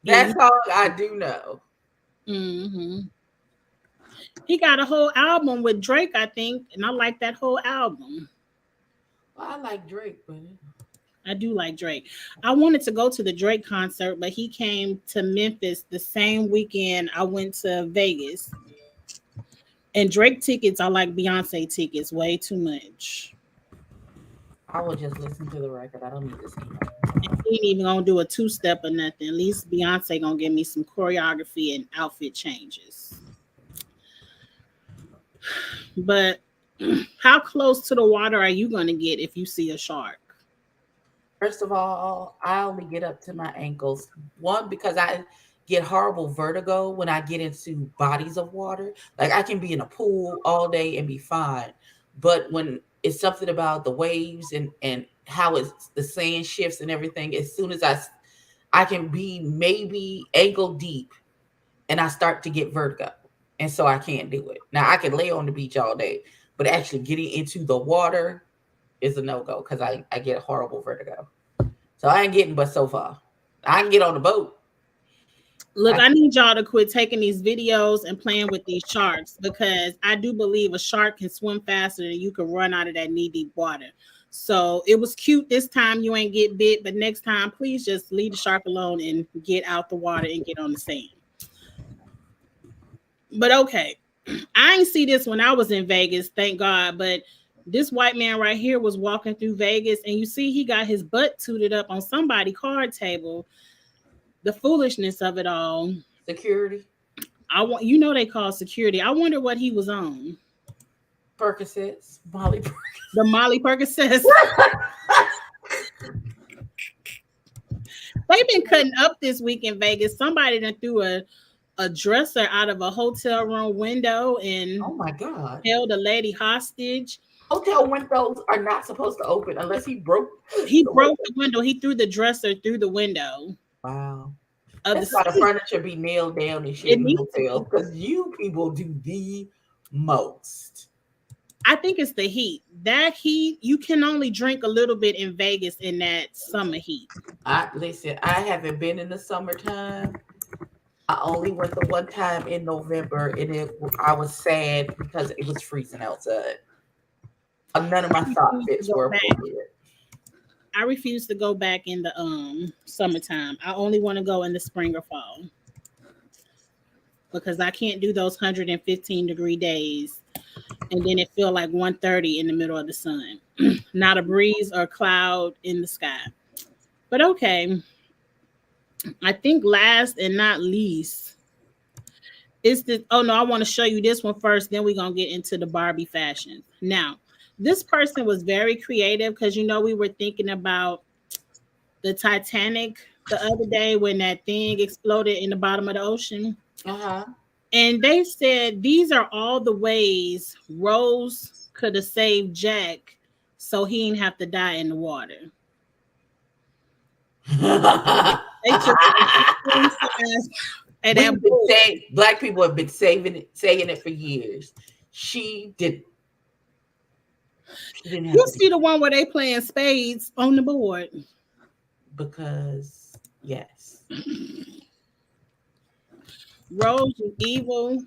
Yeah. That song I do know. Hmm. He got a whole album with Drake, I think, and I like that whole album. Well, I like Drake, but I do like Drake. I wanted to go to the Drake concert, but he came to Memphis the same weekend I went to Vegas. And Drake tickets are like Beyonce tickets, way too much. I will just listen to the record. I don't need to see And he ain't even gonna do a two step or nothing. At least Beyonce gonna give me some choreography and outfit changes. But how close to the water are you gonna get if you see a shark? First of all, I only get up to my ankles. One, because I get horrible vertigo when I get into bodies of water. Like I can be in a pool all day and be fine. But when it's something about the waves and how it's the sand shifts and everything, as soon as I can be maybe ankle deep and I start to get vertigo. And so I can't do it. Now I can lay on the beach all day, but actually getting into the water is a no-go because I get horrible vertigo. So I ain't getting but so far. I can get on the boat. Look, I need y'all to quit taking these videos and playing with these sharks because I do believe a shark can swim faster than you can run out of that knee-deep water. So it was cute this time you ain't get bit, but next time please just leave the shark alone and get out the water and get on the sand. But okay, I ain't see this when I was in Vegas, thank God. But this white man right here was walking through Vegas, and you see he got his butt tooted up on somebody's card table. The foolishness of it all. Security. They call security. I wonder what he was on. Percocets. Molly Percocets. The Molly Percocets. They've been cutting up this week in Vegas. Somebody done threw a dresser out of a hotel room window and Oh my God. held a lady hostage. Hotel windows are not supposed to open unless he broke. He broke the window. He threw the dresser through the window. Wow. Of That's why the furniture be nailed down and shit in hotels because you people do the most. I think it's the heat. That heat, you can only drink a little bit in Vegas in that summer heat. Listen, I haven't been in the summertime. I only went the one time in November, and I was sad because it was freezing outside. None of my sock fits were appropriate. I refuse to go back in the summertime. I only want to go in the spring or fall because I can't do those 115-degree days and then it feel like 130 in the middle of the sun. Not a breeze or cloud in the sky. But okay, I think last and not least is the oh no, I want to show you this one first, then we're gonna get into the Barbie fashion. Now, this person was very creative because we were thinking about the Titanic the other day when that thing exploded in the bottom of the ocean. Uh-huh. And they said these are all the ways Rose could have saved Jack so he didn't have to die in the water. They took and that Black people have been saying it for years. She didn't have you to see the one where they playing spades on the board. because yes. Rose was evil.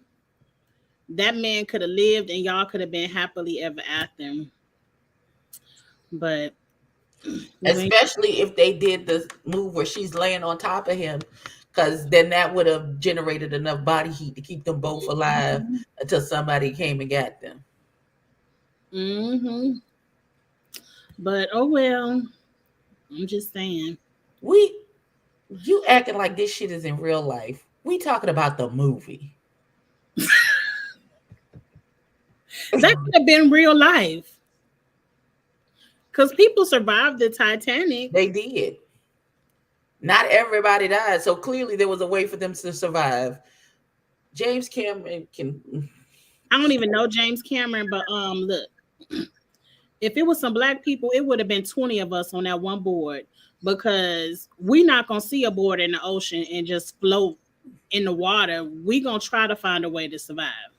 That man could have lived and y'all could have been happily ever after. But Especially if they did the move where she's laying on top of him, because then that would have generated enough body heat to keep them both alive until somebody came and got them. mm-hmm. But oh well, I'm just saying. You acting like this shit is in real life. We talking about the movie. That could have been real life. Because people survived the Titanic. They did. Not everybody died, so clearly there was a way for them to survive. James Cameron can. I don't even know James Cameron, but look, if it was some black people, it would have been 20 of us on that one board because we're not gonna see a board in the ocean and just float in the water. We're gonna try to find a way to survive.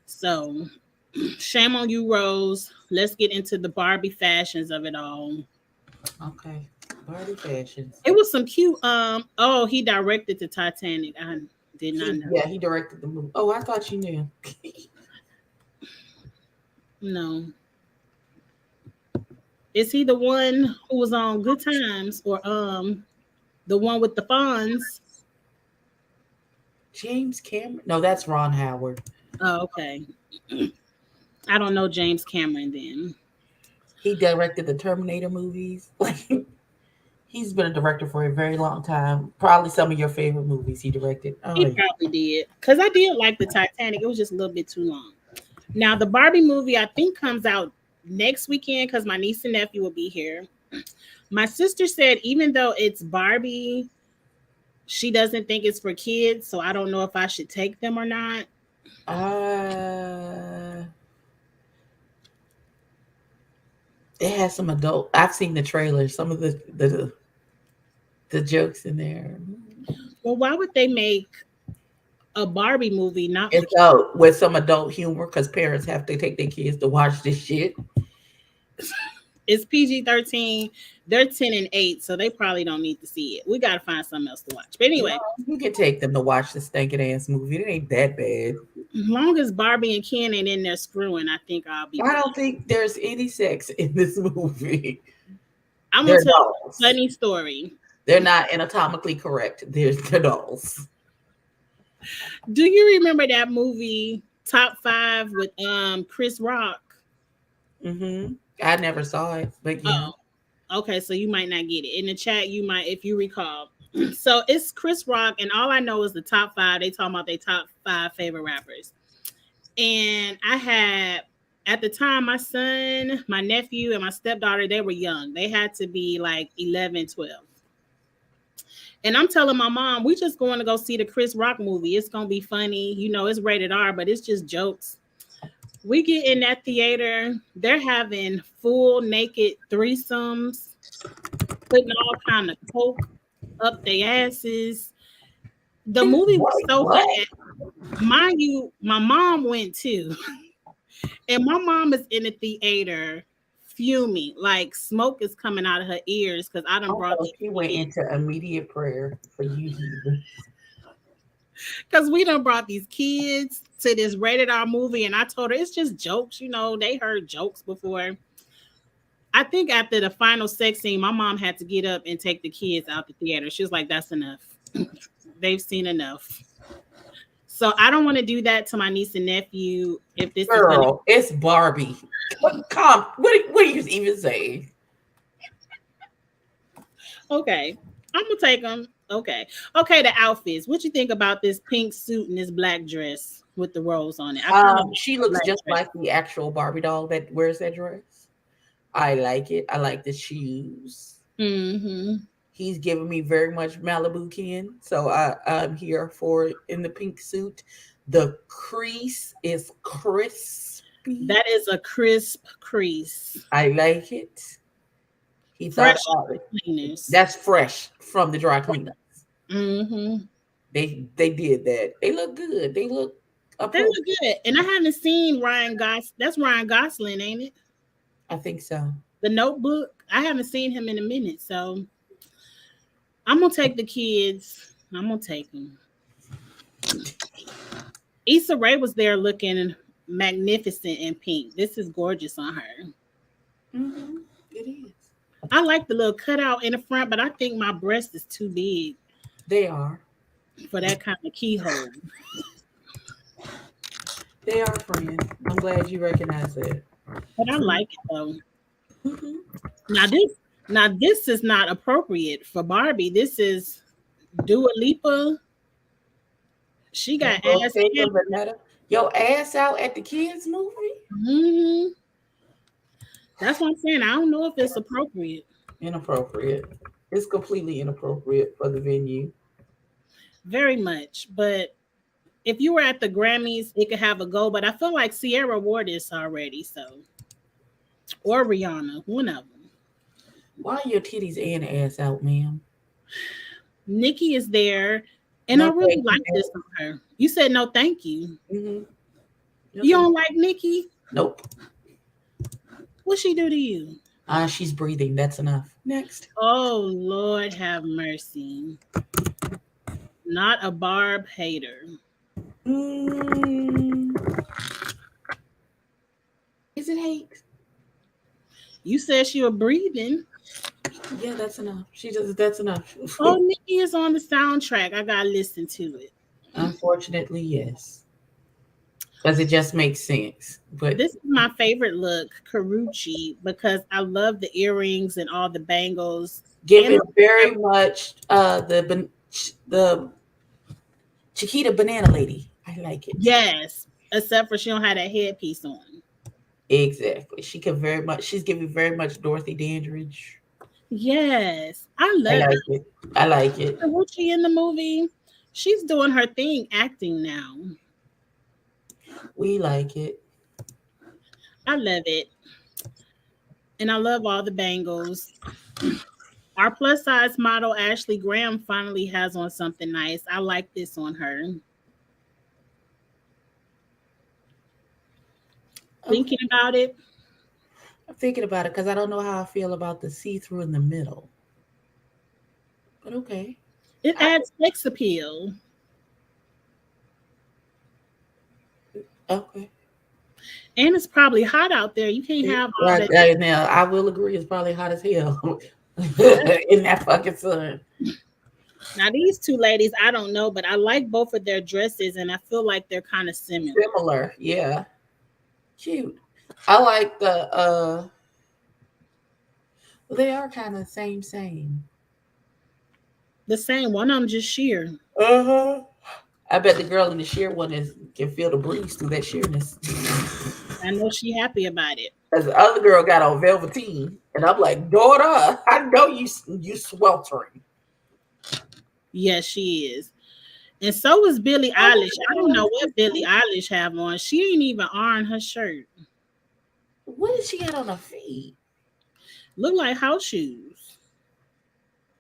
So, shame on you, Rose. Let's get into the Barbie fashions of it all. Okay. Barbie Fashions. It was some cute. Oh, he directed the Titanic. I did not know. Yeah, he directed the movie. Oh, I thought you knew. No. Is he the one who was on Good Times or the one with the Fonz? James Cameron? No, that's Ron Howard. Oh, okay. I don't know James Cameron then. He directed the Terminator movies. He's been a director for a very long time. Probably some of your favorite movies he directed. Oh, He probably did. Because I did like the Titanic. It was just a little bit too long. Now, the Barbie movie, I think, comes out next weekend because my niece and nephew will be here. My sister said even though it's Barbie, she doesn't think it's for kids. So I don't know if I should take them or not. It has some adult. I've seen the trailer. Some of the jokes in there. Well, why would they make a Barbie movie not it's out with some adult humor because parents have to take their kids to watch this shit? It's PG-13. They're 10 and 8, so they probably don't need to see it. We got to find something else to watch. But anyway, you can take them to watch the stinking ass movie. It ain't that bad. As long as Barbie and Ken ain't in there screwing, I think I'll be. I don't think there's any sex in this movie. I'm gonna tell you a funny story. They're not anatomically correct. There's the dolls. Do you remember that movie Top 5 with Chris Rock? Mm-hmm. I never saw it, but yeah. Oh, okay, so you might not get it. In the chat, you might, if you recall. So it's Chris Rock, and all I know is the top 5. They talking about their top 5 favorite rappers. And I had, at the time, my son, my nephew, and my stepdaughter, they were young. They had to be like 11, 12. And I'm telling my mom, we just going to go see the Chris Rock movie. It's going to be funny. You know, it's rated R, but it's just jokes. We get in that theater. They're having full naked threesomes, putting all kind of coke up their asses. The movie was so bad. Mind you, my mom went too. And my mom is in the theater fuming, like smoke is coming out of her ears because I done brought. She went into immediate prayer for you, because we done brought these kids to this rated R movie, and I told her it's just jokes. You know, they heard jokes before. I think after the final sex scene, my mom had to get up and take the kids out the theater. She was like, "That's enough. They've seen enough." So I don't want to do that to my niece and nephew. If this is gonna, Girl, it's Barbie. Come, what are you even saying? okay, I'm gonna take them. Okay, okay. The outfits. What you think about this pink suit and this black dress with the rose on it? I kind of like She the looks black just dress. like the actual Barbie doll that wears that dress. I like it. I like the shoes. Mm-hmm. He's giving me very much Malibu Ken, so I'm here for it in the pink suit. The crease is crispy. That is a crisp crease, I like it. He thought fresh about it. cleaners. That's fresh from the dry cleaners. Mm-hmm. They did that. They look good. They look They look appropriate. good, and I haven't seen Ryan Gos. That's Ryan Gosling, ain't it? I think so. The Notebook. I haven't seen him in a minute, so I'm gonna take the kids. I'm gonna take them. Issa Rae was there looking magnificent in pink. This is gorgeous on her. Mm-hmm. It is. I like the little cutout in the front, but I think my breast is too big They are. for that kind of keyhole. They are friends. I'm glad you recognize that. But I like it though. Mm-hmm. Now this is not appropriate for Barbie. This is Dua Lipa. She got ass. Your ass out at the kids movie? Mm-hmm. That's what I'm saying. I don't know if it's appropriate. Inappropriate. It's completely inappropriate for the venue. Very much. But if you were at the Grammys, it could have a go. But I feel like Sierra wore this already, so or Rihanna, one of them. Why are your titties and ass out, ma'am? Nikki is there, and I No, really thank like you. this on her. You said no, thank you. Mm-hmm. You don't like Nikki? Nope. What she do to you? She's breathing. That's enough. Next. Oh Lord, have mercy. Not a Barb hater. Mm. Is it hate? You said she was breathing. Yeah, that's enough. That's enough. Oh, Nikki is on the soundtrack. I gotta listen to it. Unfortunately, yes. Because it just makes sense. But This is my favorite look, Karuchi, because I love the earrings and all the bangles. give And it very much the Chiquita Banana Lady. I like it. yes, except for she don't have that headpiece on. Exactly. She's giving very much Dorothy Dandridge. Yes, I I love like it. I like it. Karuchi in the movie. She's doing her thing acting now. We like it. I love it. And I love all the bangles. Our plus size model, Ashley Graham, finally has on something nice. I like this on her. Thinking about it, I'm thinking about it because I don't know how I feel about the see-through in the middle. But okay. it adds sex appeal. Okay. And it's probably hot out there. You can't have all Right that. now, I will agree it's probably hot as hell in that fucking sun. Now, these two ladies, I don't know, but I like both of their dresses, and I feel like they're kind of similar. Similar, yeah. Cute. I like the they are kind of same. The same. One of them just sheer. Uh-huh. I bet the girl in the sheer one can feel the breeze through that sheerness. I know she happy about it. As the other girl got on velveteen, and I'm like, daughter, I know you sweltering. Yes, she is. And so is Billie Eilish. I don't know what Billie Eilish have on. She ain't even iron her shirt. What did she got on her feet? Look like house shoes.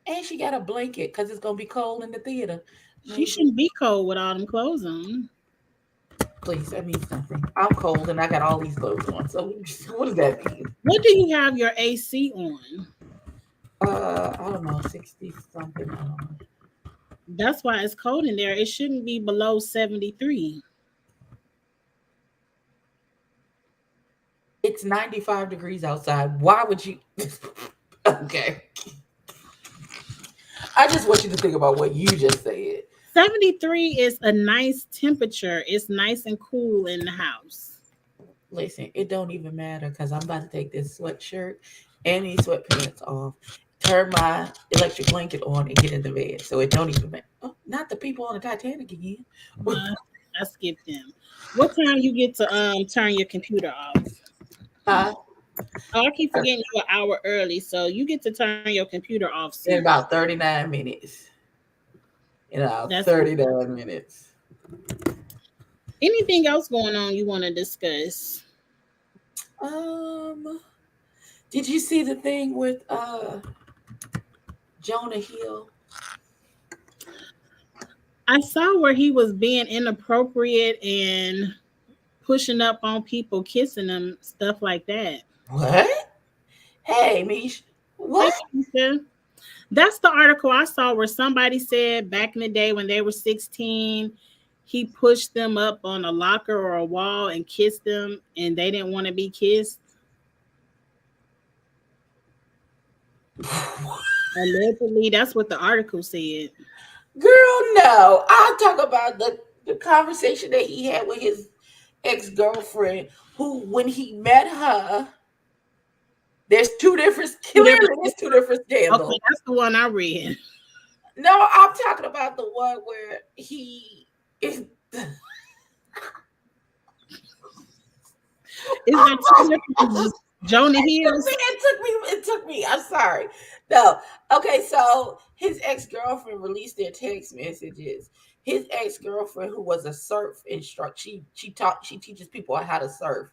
And she got a blanket because it's gonna be cold in the theater. She shouldn't be cold with all them clothes on. Please, that means nothing. I'm cold and I got all these clothes on. So what does that mean? What do you have your AC on? I don't know, 60 something. I don't know. That's why it's cold in there. It shouldn't be below 73. It's 95 degrees outside. Why would you? Okay. I just want you to think about what you just said. 73 is a nice temperature. It's nice and cool in the house. Listen, it don't even matter because I'm about to take this sweatshirt and these sweatpants off, turn my electric blanket on, and get in the bed. So it don't even matter. Oh, not the people on the Titanic again. Uh, I skipped them. What time you get to turn your computer off? uh, Oh, I keep forgetting you're an hour early, so you get to turn your computer off in soon. about 39 minutes. In about That's 39 minutes. anything else going on you want to discuss? Um, did you see the thing with Jonah Hill? I saw where he was being inappropriate and pushing up on people, kissing them, stuff like that. What? Hey, Mish. Hey, What? Keisha. That's the article I saw where somebody said back in the day when they were 16, he pushed them up on a locker or a wall and kissed them, and they didn't want to be kissed. Allegedly, that's what the article said. Girl, no. I'll talk about the conversation that he had with his ex-girlfriend, who when he met her, there's two different Two clearly different. there's two different Okay, scandals. that's the one I read. No, I'm talking about the one where he is Is there two different Jonah Hills? it took me. I'm sorry. No. Okay, so his ex-girlfriend released their text messages. His ex-girlfriend, who was a surf instructor, she teaches people how to surf.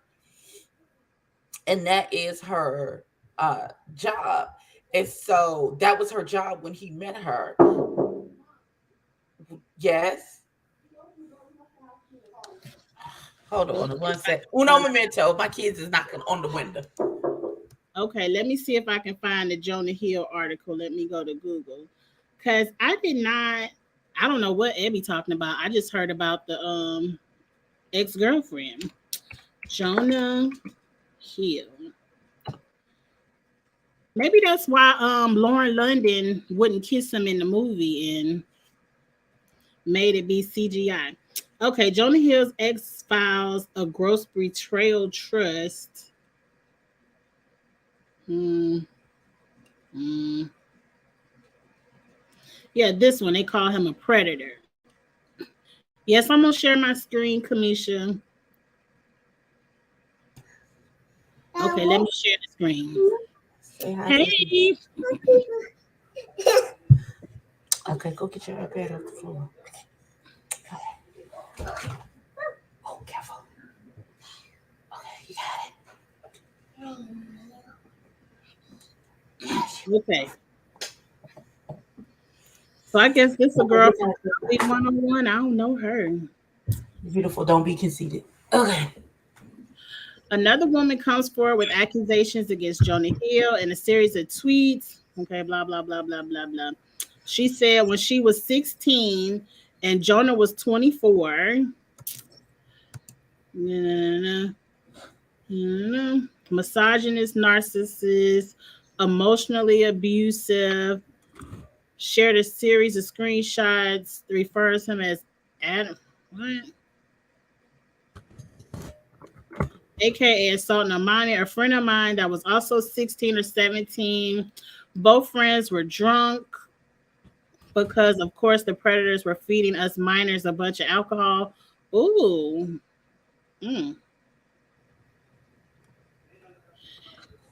And that is her job. And so that was her job when he met her. Yes. Hold on one sec. Uno momento. My kids is knocking on the window. Okay, let me see if I can find the Jonah Hill article. Let me go to Google. Cause I did not I don't know what Ebby talking about. I just heard about the ex-girlfriend. Jonah Hill. Maybe that's why Lauren London wouldn't kiss him in the movie and made it be CGI. Okay, Jonah Hill's ex files a gross betrayal trust. Hmm. Hmm. Yeah, this one they call him a predator. Yes, I'm gonna share my screen, Kamisha. Okay, let me share the screen. Say hi to the Hey, Okay, go get your iPad off the floor. Oh, careful. Okay, you got okay. So I guess this is a girl from Barbie 101. I don't know her. it. Beautiful. Don't be conceited. Okay. Another woman comes forward with accusations against Jonah Hill in a series of tweets. Okay, blah, blah, blah, blah, blah, blah. She said when she was 16 and Jonah was 24, misogynist, narcissist, emotionally abusive, shared a series of screenshots, refers him as Adam. What? AKA assaulting a minor, a friend of mine that was also 16 or 17. Both friends were drunk because, of course, the predators were feeding us minors a bunch of alcohol. Ooh. Mm.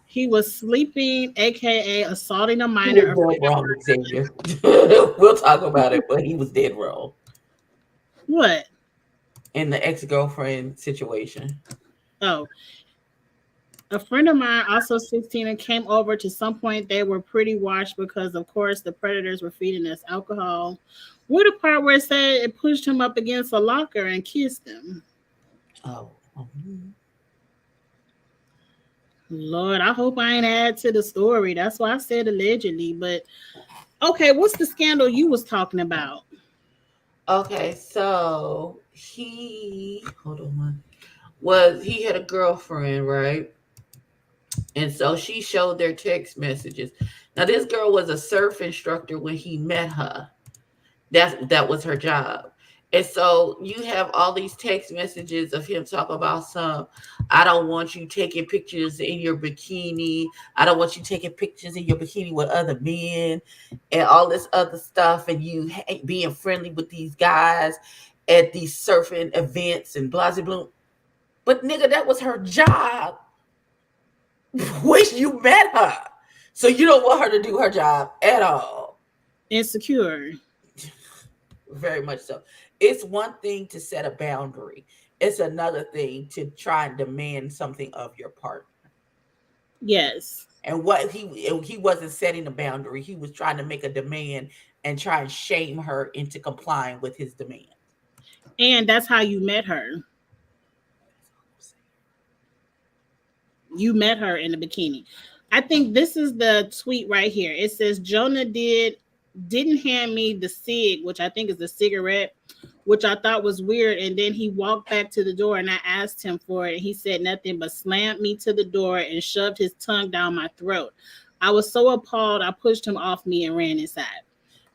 He was sleeping, aka assaulting a He minor. was dead wrong, Xavier. We'll talk about it, but he was dead wrong What? in the ex-girlfriend situation. Oh, a friend of mine, also 16, and came over. To some point, they were pretty washed because, of course, the predators were feeding us alcohol. What the part where it said it pushed him up against a locker and kissed him? Oh. Lord, I hope I ain't add to the story. That's why I said allegedly. But okay, what's the scandal you was talking about? Okay, so he hold on one. Was he had a girlfriend, right? And so she showed their text messages. Now, this girl was a surf instructor when he met her. That was her job. And so you have all these text messages of him talking about some, I don't want you taking pictures in your bikini. I don't want you taking pictures in your bikini with other men and all this other stuff. And you being friendly with these guys at these surfing events and blah, blah, blah. But nigga, that was her job when you met her. So you don't want her to do her job at all. Insecure. Very much so. It's one thing to set a boundary. It's another thing to try and demand something of your partner. Yes. And what he wasn't setting a boundary. He was trying to make a demand and try and shame her into complying with his demand. And that's how you met her. You met her in the bikini. I think this is the tweet right here. It says Jonah didn't hand me the cig, which I think is the cigarette, which I thought was weird. And then he walked back to the door and I asked him for it. And he said nothing but slammed me to the door and shoved his tongue down my throat. I was so appalled. I pushed him off me and ran inside.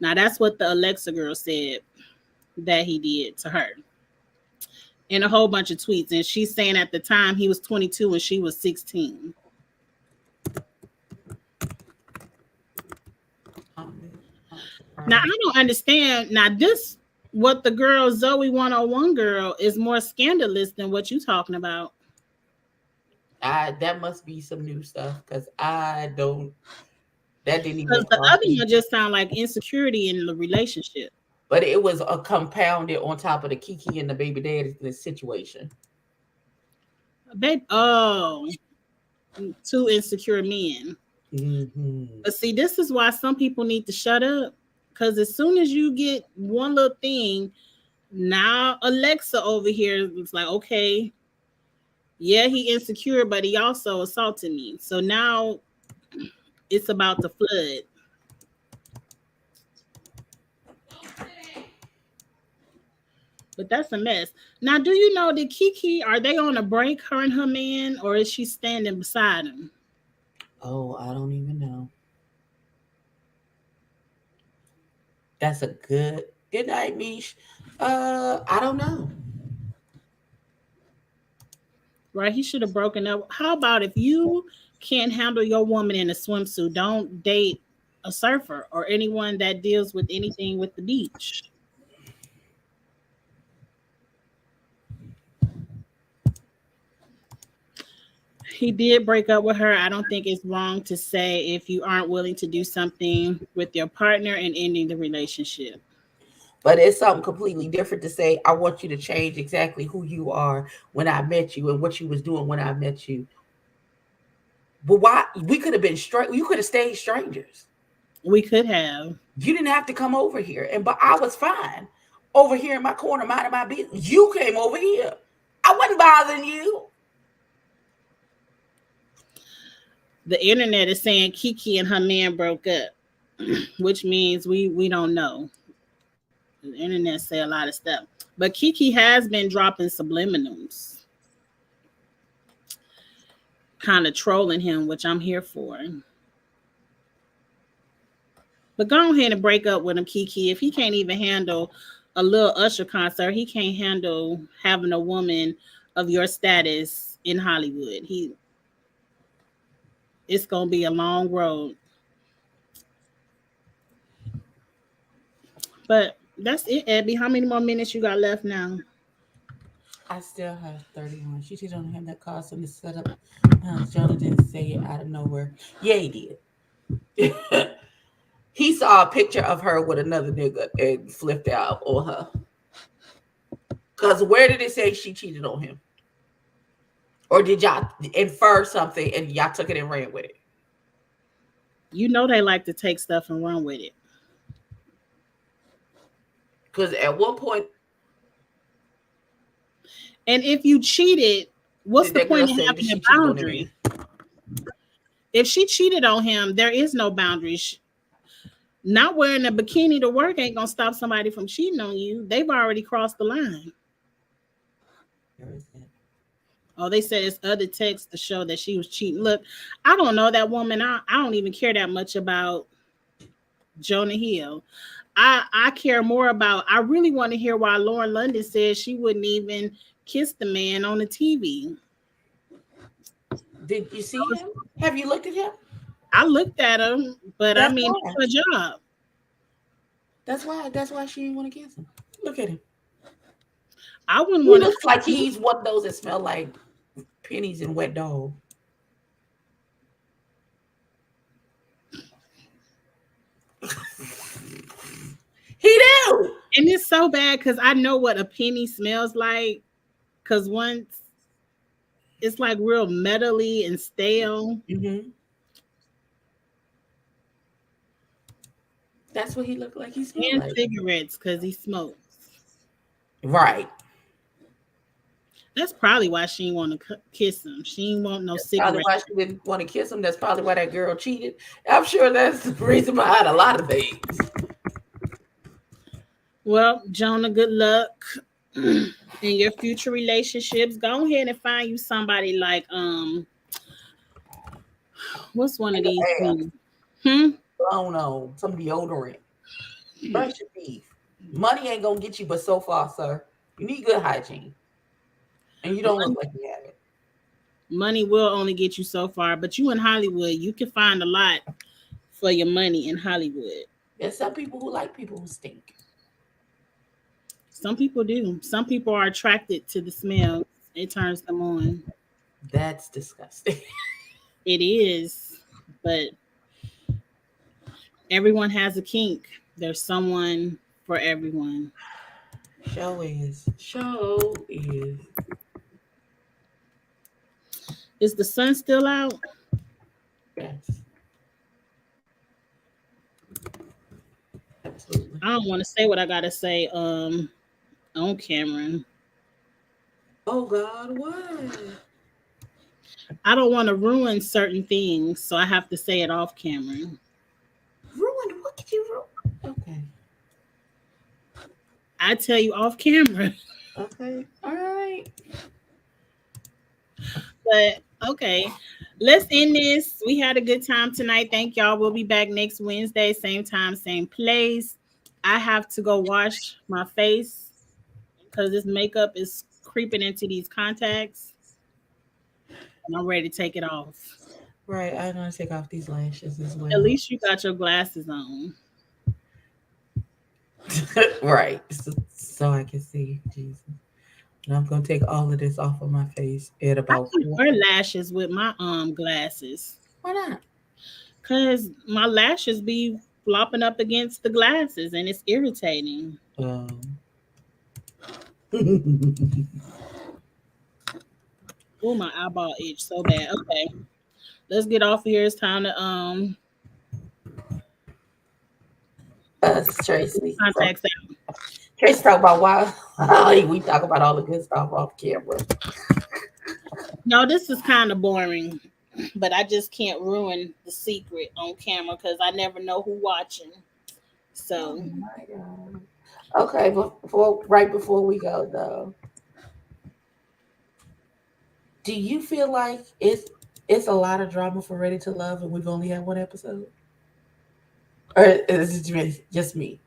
Now that's what the Alexa girl said that he did to her. In a whole bunch of tweets. And she's saying at the time he was 22 and she was 16. Now, I don't understand. Now, what the girl Zoe 101 girl is more scandalous than what you talking about. That must be some new stuff because I don't. That didn't even. Because the other one just sound like insecurity in the relationship. But it was a compounded on top of the Kiki and the baby daddy situation. Babe, two insecure men. Mm-hmm. But see, this is why some people need to shut up. Because as soon as you get one little thing, now Alexa over here is like, okay, yeah, he insecure, but he also assaulted me. So now it's about to flood. But that's a mess. Now, do you know that Kiki, are they on a break, her and her man, or is she standing beside him? Oh, I don't even know. That's a good night, Mish. I don't know. Right? He should have broken up. How about if you can't handle your woman in a swimsuit, don't date a surfer or anyone that deals with anything with the beach. He did break up with her. I don't think it's wrong to say if you aren't willing to do something with your partner and ending the relationship. But it's something completely different to say, I want you to change exactly who you are when I met you and what you was doing when I met you. But why? We could have been straight. You could have stayed strangers. We could have. You didn't have to come over here. But I was fine over here in my corner, minding my business. You came over here. I wasn't bothering you. The internet is saying Kiki and her man broke up, which means we don't know. The internet say a lot of stuff. But Kiki has been dropping subliminals, kind of trolling him, which I'm here for. But go ahead and break up with him, Kiki. If he can't even handle a little Usher concert, he can't handle having a woman of your status in Hollywood. It's going to be a long road. But that's it, Abby. How many more minutes you got left now? I still have 31. She don't have that costume to set up. Jonah didn't say it out of nowhere. Yeah, he did. He saw a picture of her with another nigga and flipped out on her. Because where did it say she cheated on him? Or did y'all infer something and y'all took it and ran with it? You know they like to take stuff and run with it. Because at one point... And if you cheated, what's the point of having a boundary? If she cheated on him, there is no boundaries. Not wearing a bikini to work ain't going to stop somebody from cheating on you. They've already crossed the line. Oh, they said it's other texts to show that she was cheating. Look, I don't know that woman. I don't even care that much about Jonah Hill. I care more about. I really want to hear why Lauren London said she wouldn't even kiss the man on the TV. Did you see him? Have you looked at him? I looked at him, but I That's mean, why. it's her job. That's why she didn't want to kiss him. Look at him. I wouldn't He want to. looks like he's one of those that smell like pennies and wet dog. He do. And it's so bad because I know what a penny smells like. Because once it's like real metally and stale. Mm-hmm. That's what he looked like. He smelled And like. cigarettes because he smokes. Right. That's probably why she didn't want to kiss him. She didn't want no That's probably cigarettes. why she didn't want to kiss him. That's probably why that girl cheated. I'm sure that's the reason behind a lot of things. Well, Jonah, good luck in your future relationships. Go ahead and find you somebody like what's one of these things? Blown on some deodorant. Brush your teeth. Money ain't gonna get you but so far, sir. You need good hygiene. And you don't look like you have it. Money will only get you so far, but you in Hollywood, you can find a lot for your money in Hollywood. There's some people who like people who stink. Some people do. Some people are attracted to the smell. It turns them on. That's disgusting. It is, but everyone has a kink. There's someone for everyone. Show is. Show is. Is the sun still out? Yes. Absolutely. I don't want to say what I gotta say on camera. Oh God, what? I don't want to ruin certain things, so I have to say it off camera. Ruined? What did you ruin? Okay. I tell you off camera. Okay. All right. But okay, let's end this. We had a good time tonight. Thank y'all. We'll be back next Wednesday, same time, same place. I have to go wash my face because this makeup is creeping into these contacts. And I'm ready to take it off. Right. I'm gonna take off these lashes as well. At least you got your glasses on. Right. So I can see Jesus. And I'm gonna take all of this off of my face at I about. can wear lashes with my glasses. Why not? Cause my lashes be flopping up against the glasses and it's irritating. Oh, my eyeball itch so bad. Okay. Let's get off here. It's time to Tracy. contacts out. Tracy talk about why we talk about all the good stuff off camera. No, this is kind of boring, but I just can't ruin the secret on camera because I never know who watching. So, Oh my God. Okay, right before we go though, do you feel like it's a lot of drama for Ready to Love and we've only had one episode? Or is it just me?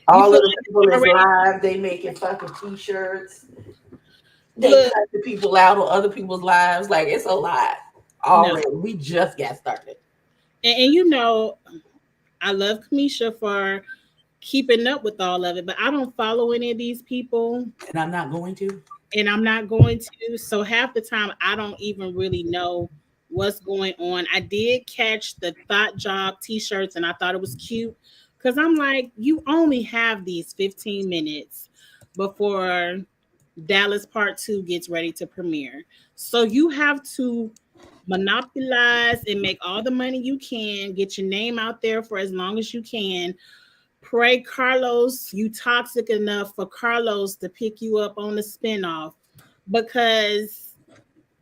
All of the people is live, they making fucking t-shirts. They cut the people out on other people's lives. Like it's a lot already. No. We just got started. And you know, I love Kamisha for keeping up with all of it, but I don't follow any of these people. And I'm not going to. So half the time I don't even really know what's going on. I did catch the Thought Job t-shirts and I thought it was cute because I'm like, you only have these 15 minutes before Dallas Part 2 gets ready to premiere. So you have to monopolize and make all the money you can, get your name out there for as long as you can. Pray Carlos, you toxic enough for Carlos to pick you up on the spinoff, because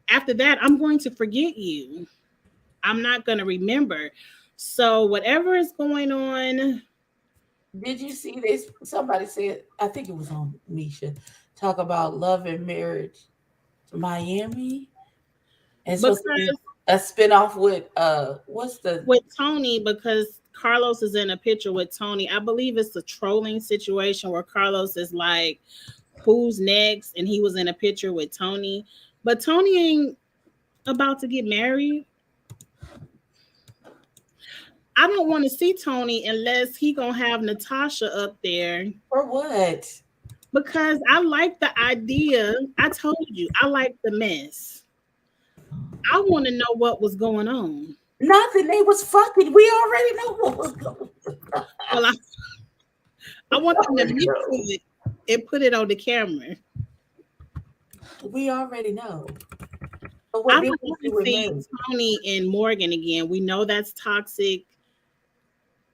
after that, I'm going to forget you. I'm not going to remember. So whatever is going on. Did you see this? Somebody said, I think it was on Misha, talk about love and marriage. Miami. And supposed to be because a spinoff with what's the with Tony, because Carlos is in a picture with Tony. I believe it's a trolling situation where Carlos is like, "Who's next?" and he was in a picture with Tony, but Tony ain't about to get married. I don't want to see Tony unless he gonna have Natasha up there for what? because I like the idea. I told you I like the mess. I want to know what was going on. Nothing. They was fucking. We already know what was going on. Well, I We want them to already mix know. it and put it on the camera. We already know. But what I would difference want to do it see make? Tony and Morgan again. We know that's toxic.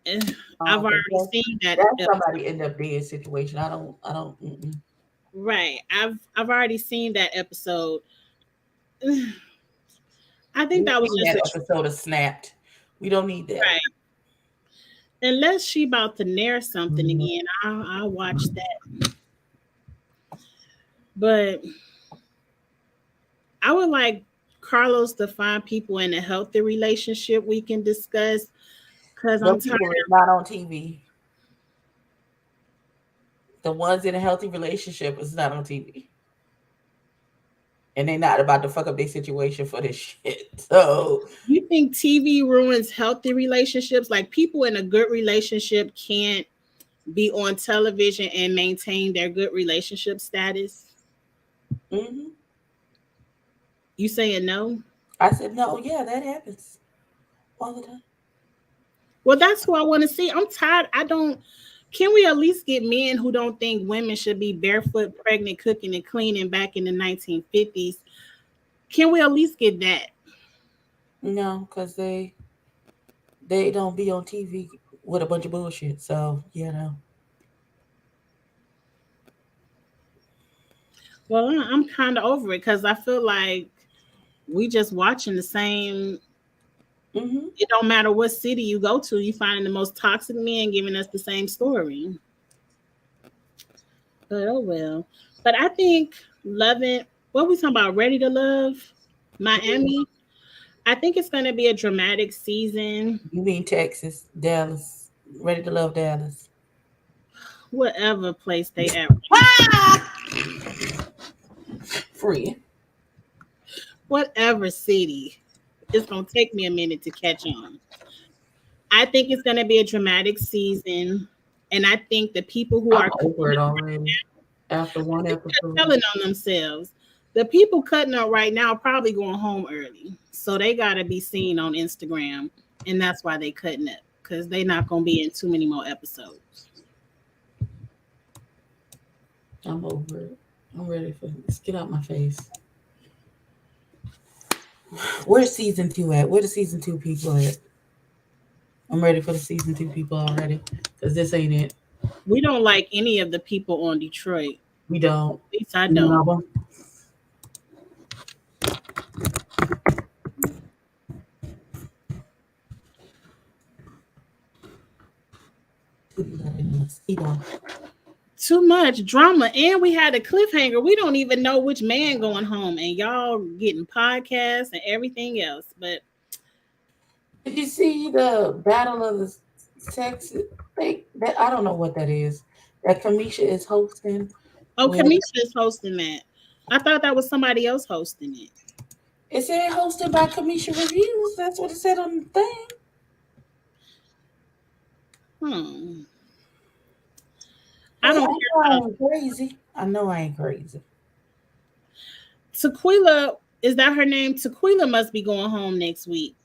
I've But already seen that. that's somebody in the bed situation. I don't. Mm-mm. Right. I've already seen that episode. I think We've that was seen just that a episode of Snapped. We don't need that. right. Unless she about to nair something Mhm. again, I'll watch that. But I would like Carlos to find people in a healthy relationship we can discuss because I'm The tired. people that's not on TV. The ones in a healthy relationship is not on TV. And they're not about to fuck up their situation for this shit. So You think TV ruins healthy relationships? Like people in a good relationship can't be on television and maintain their good relationship status? mhm. You saying no? I said, no, yeah, that happens all the time. Well, that's who I want to see. I'm tired. I don't. Can we at least get men who don't think women should be barefoot, pregnant, cooking, and cleaning back in the 1950s? Can we at least get that? No, because they don't be on TV with a bunch of bullshit. So, you know. Well, I'm kind of over it because I feel like we just watching the same. Hmm. It don't matter what city you go to, you finding the most toxic men giving us the same story. But oh well. But I think loving what we talking about, Ready to Love, Miami. I think it's gonna be a dramatic season. You mean Texas, Dallas, ready to love Dallas. Whatever place they at, Free. whatever city. It's gonna take me a minute to catch on. I think it's gonna be a dramatic season, and I think the people who I'm are over it already. After one they're episode. telling on themselves. The people cutting up right now probably going home early, so they got to be seen on Instagram, and that's why they cutting up because they not gonna be in too many more episodes. I'm over it. I'm ready for this. Get out my face. Where's season two at? Where the season two people at? I'm ready for the season two people already. Because this ain't it. We don't like any of the people on Detroit. We don't. At least I don't. No. Too much drama, and we had a cliffhanger. We don't even know which man going home, and y'all getting podcasts and everything else. But Did you see the Battle of the Sex? That I don't know what that is. That Kamisha is hosting. oh, With Kamisha is hosting that. I thought that was somebody else hosting it. it said hosted by Kamisha Reviews. That's what it said on the thing. Hmm. I Well, don't I care know I about ain't crazy. I know I ain't crazy. Tequila. Is that her name? Tequila must be going home next week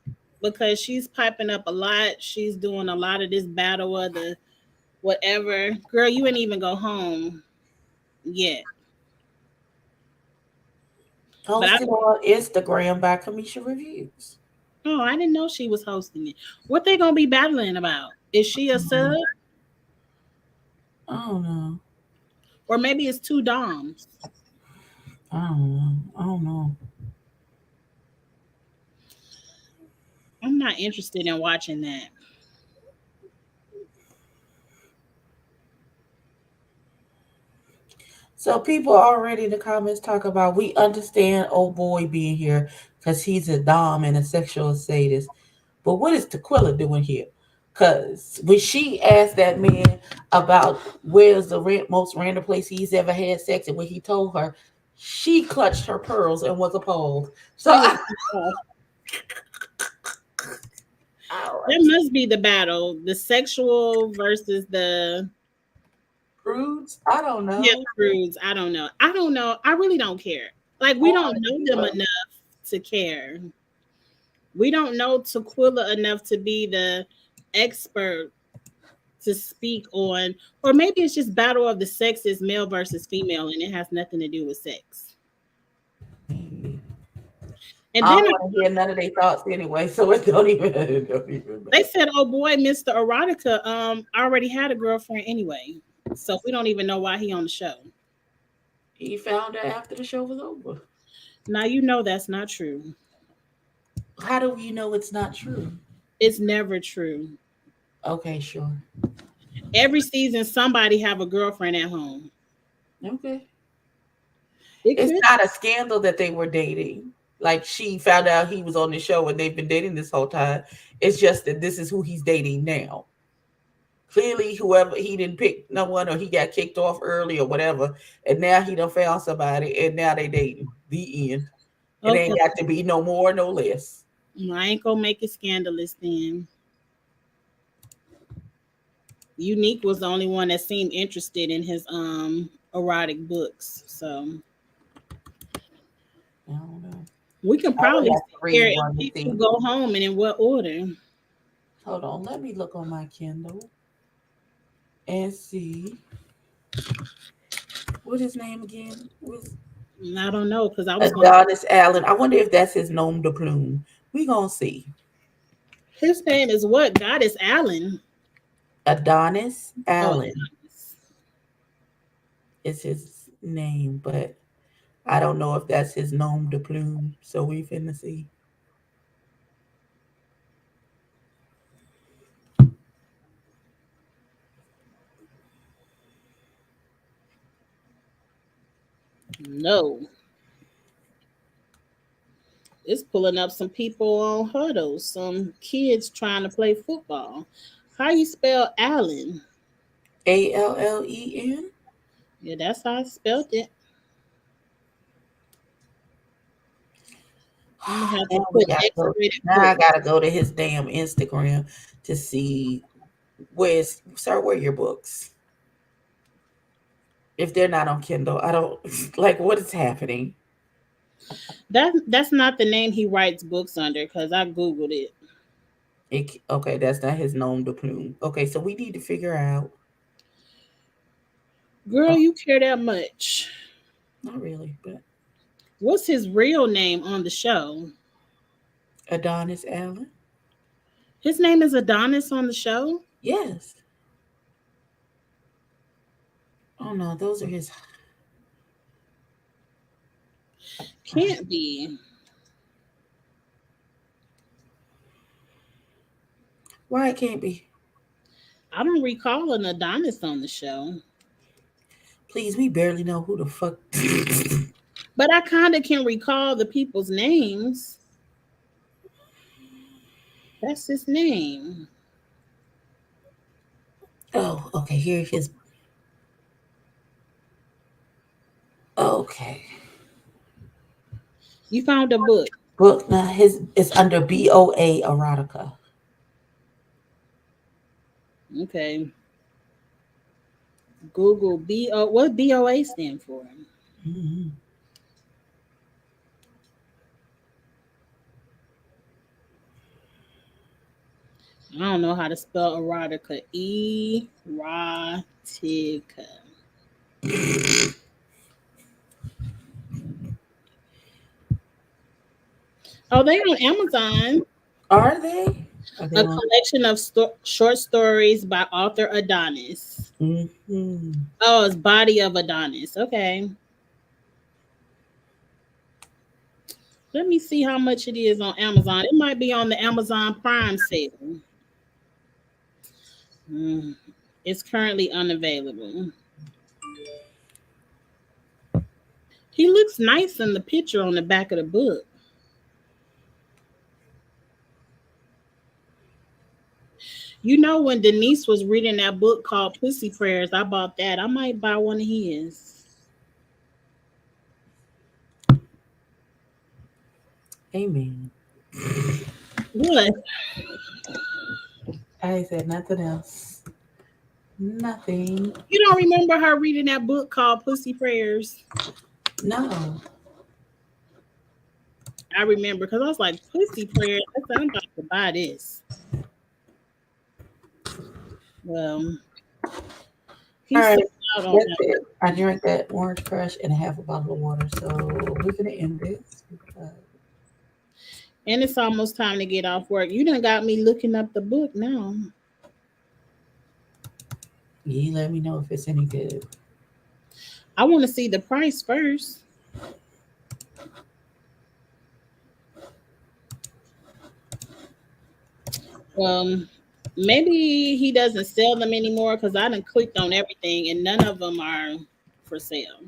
because she's piping up a lot. She's doing a lot of this battle of the whatever. Girl, you ain't even go home yet. But I Hosted on Instagram by Kamisha Reviews. oh, I didn't know she was hosting it. What they gonna be battling about? Is she a sub I don't know. or maybe it's two doms? I don't know. I don't know. I'm not interested in watching that. So people already in the comments talk about we understand old boy being here because he's a dom and a sexual sadist. But what is Tequila doing here? Because when she asked that man about where's the most random place he's ever had sex, and when he told her, she clutched her pearls and was appalled. So She was I, that must be the battle, the sexual versus the prudes, I don't yeah, know. prudes. I don't know. I don't know. I really don't care. Like we Or don't know them enough to care. We don't know Tequila enough to be the expert to speak on, or maybe it's just battle of the sexes, male versus female, and it has nothing to do with sex. And I then don't want to hear none of their thoughts anyway, so it don't even, it don't even they matter. said, "Oh boy, Mr. Erotica, already had a girlfriend anyway, so we don't even know why he on the show." He found her after the show was over. Now you know that's not true. How do you know it's not true? It's never true. Okay, sure. Every season, somebody have a girlfriend at home. Okay. It It's could. not a scandal that they were dating. Like she found out he was on the show and they've been dating this whole time. It's just that this is who he's dating now. Clearly, whoever he didn't pick no one or he got kicked off early or whatever, and now he done found somebody and now they dating. The end. It Okay, ain't got to be no more, no less. I ain't gonna make it scandalous then. Unique was the only one that seemed interested in his erotic books. So I don't know. we can I would probably have see to here read one if to people see. go home and in what order. Hold on, let me look on my Kindle and see what his name again was. I don't know because I was gonna. Adonis Allen. I wonder if that's his nom de plume. We gonna see. His name is what? Goddess Allen. Adonis Oh, Allen Adonis. is his name, but I don't know if that's his nom de plume. So we finna see. No, it's pulling up some people on huddles. Some kids trying to play football. How you spell Allen? Allen. Yeah, that's how I spelled it. I'm gonna have to Now we put gotta go. X-rated Now I book. gotta go to his damn Instagram to see where's sir. Where are your books? If they're not on Kindle, I don't like what is happening. That's not the name he writes books under because I googled it. Okay, that's not his nom de plume. Okay, so we need to figure out. Girl, Oh, you care that much? not really, but What's his real name on the show? Adonis Allen. His name is Adonis on the show? Yes. Oh no, those are his Can't be. why it can't be. I don't recall an Adonis on the show. Please, we barely know who the fuck. But I kind of can recall the people's names. That's his name. Oh, okay. Here his. Okay. You found a book. Book now his is under BOA erotica. Okay. Google BO. What BOA stand for? Mhm. I don't know how to spell erotica. Erotica. Oh, they on Amazon. Are they? Are they A on? collection of short stories by author Adonis. Mm-hmm. Oh, it's Body of Adonis. Okay. Let me see how much it is on Amazon. It might be on the Amazon Prime sale. Mm, it's currently unavailable. He looks nice in the picture on the back of the book. You know, when Denise was reading that book called Pussy Prayers, I bought that. I might buy one of his. Amen. What? I ain't said nothing else. Nothing. You don't remember her reading that book called Pussy Prayers? No. I remember because I was like, Pussy Prayers? I said, I'm about to buy this. Well, All he's right. sold out on That's that. it. I drank that orange crush and a half a bottle of water. So we're gonna end this. And it's almost time to get off work. You done got me looking up the book now. You let me know if it's any good. I want to see the price first. Maybe he doesn't sell them anymore because I done clicked on everything and none of them are for sale.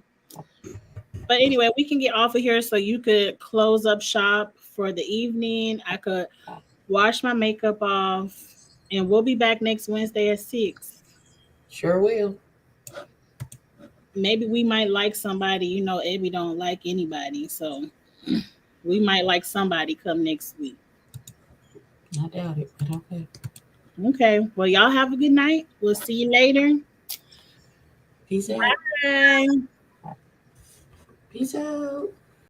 But anyway, we can get off of here so you could close up shop for the evening. I could wash my makeup off and we'll be back next Wednesday at 6. Sure will. Maybe we might like somebody. You know, Abby don't like anybody. So we might like somebody come next week. I doubt it, but okay. Okay. Well, y'all have a good night. We'll see you later. Peace out. Bye. Peace out.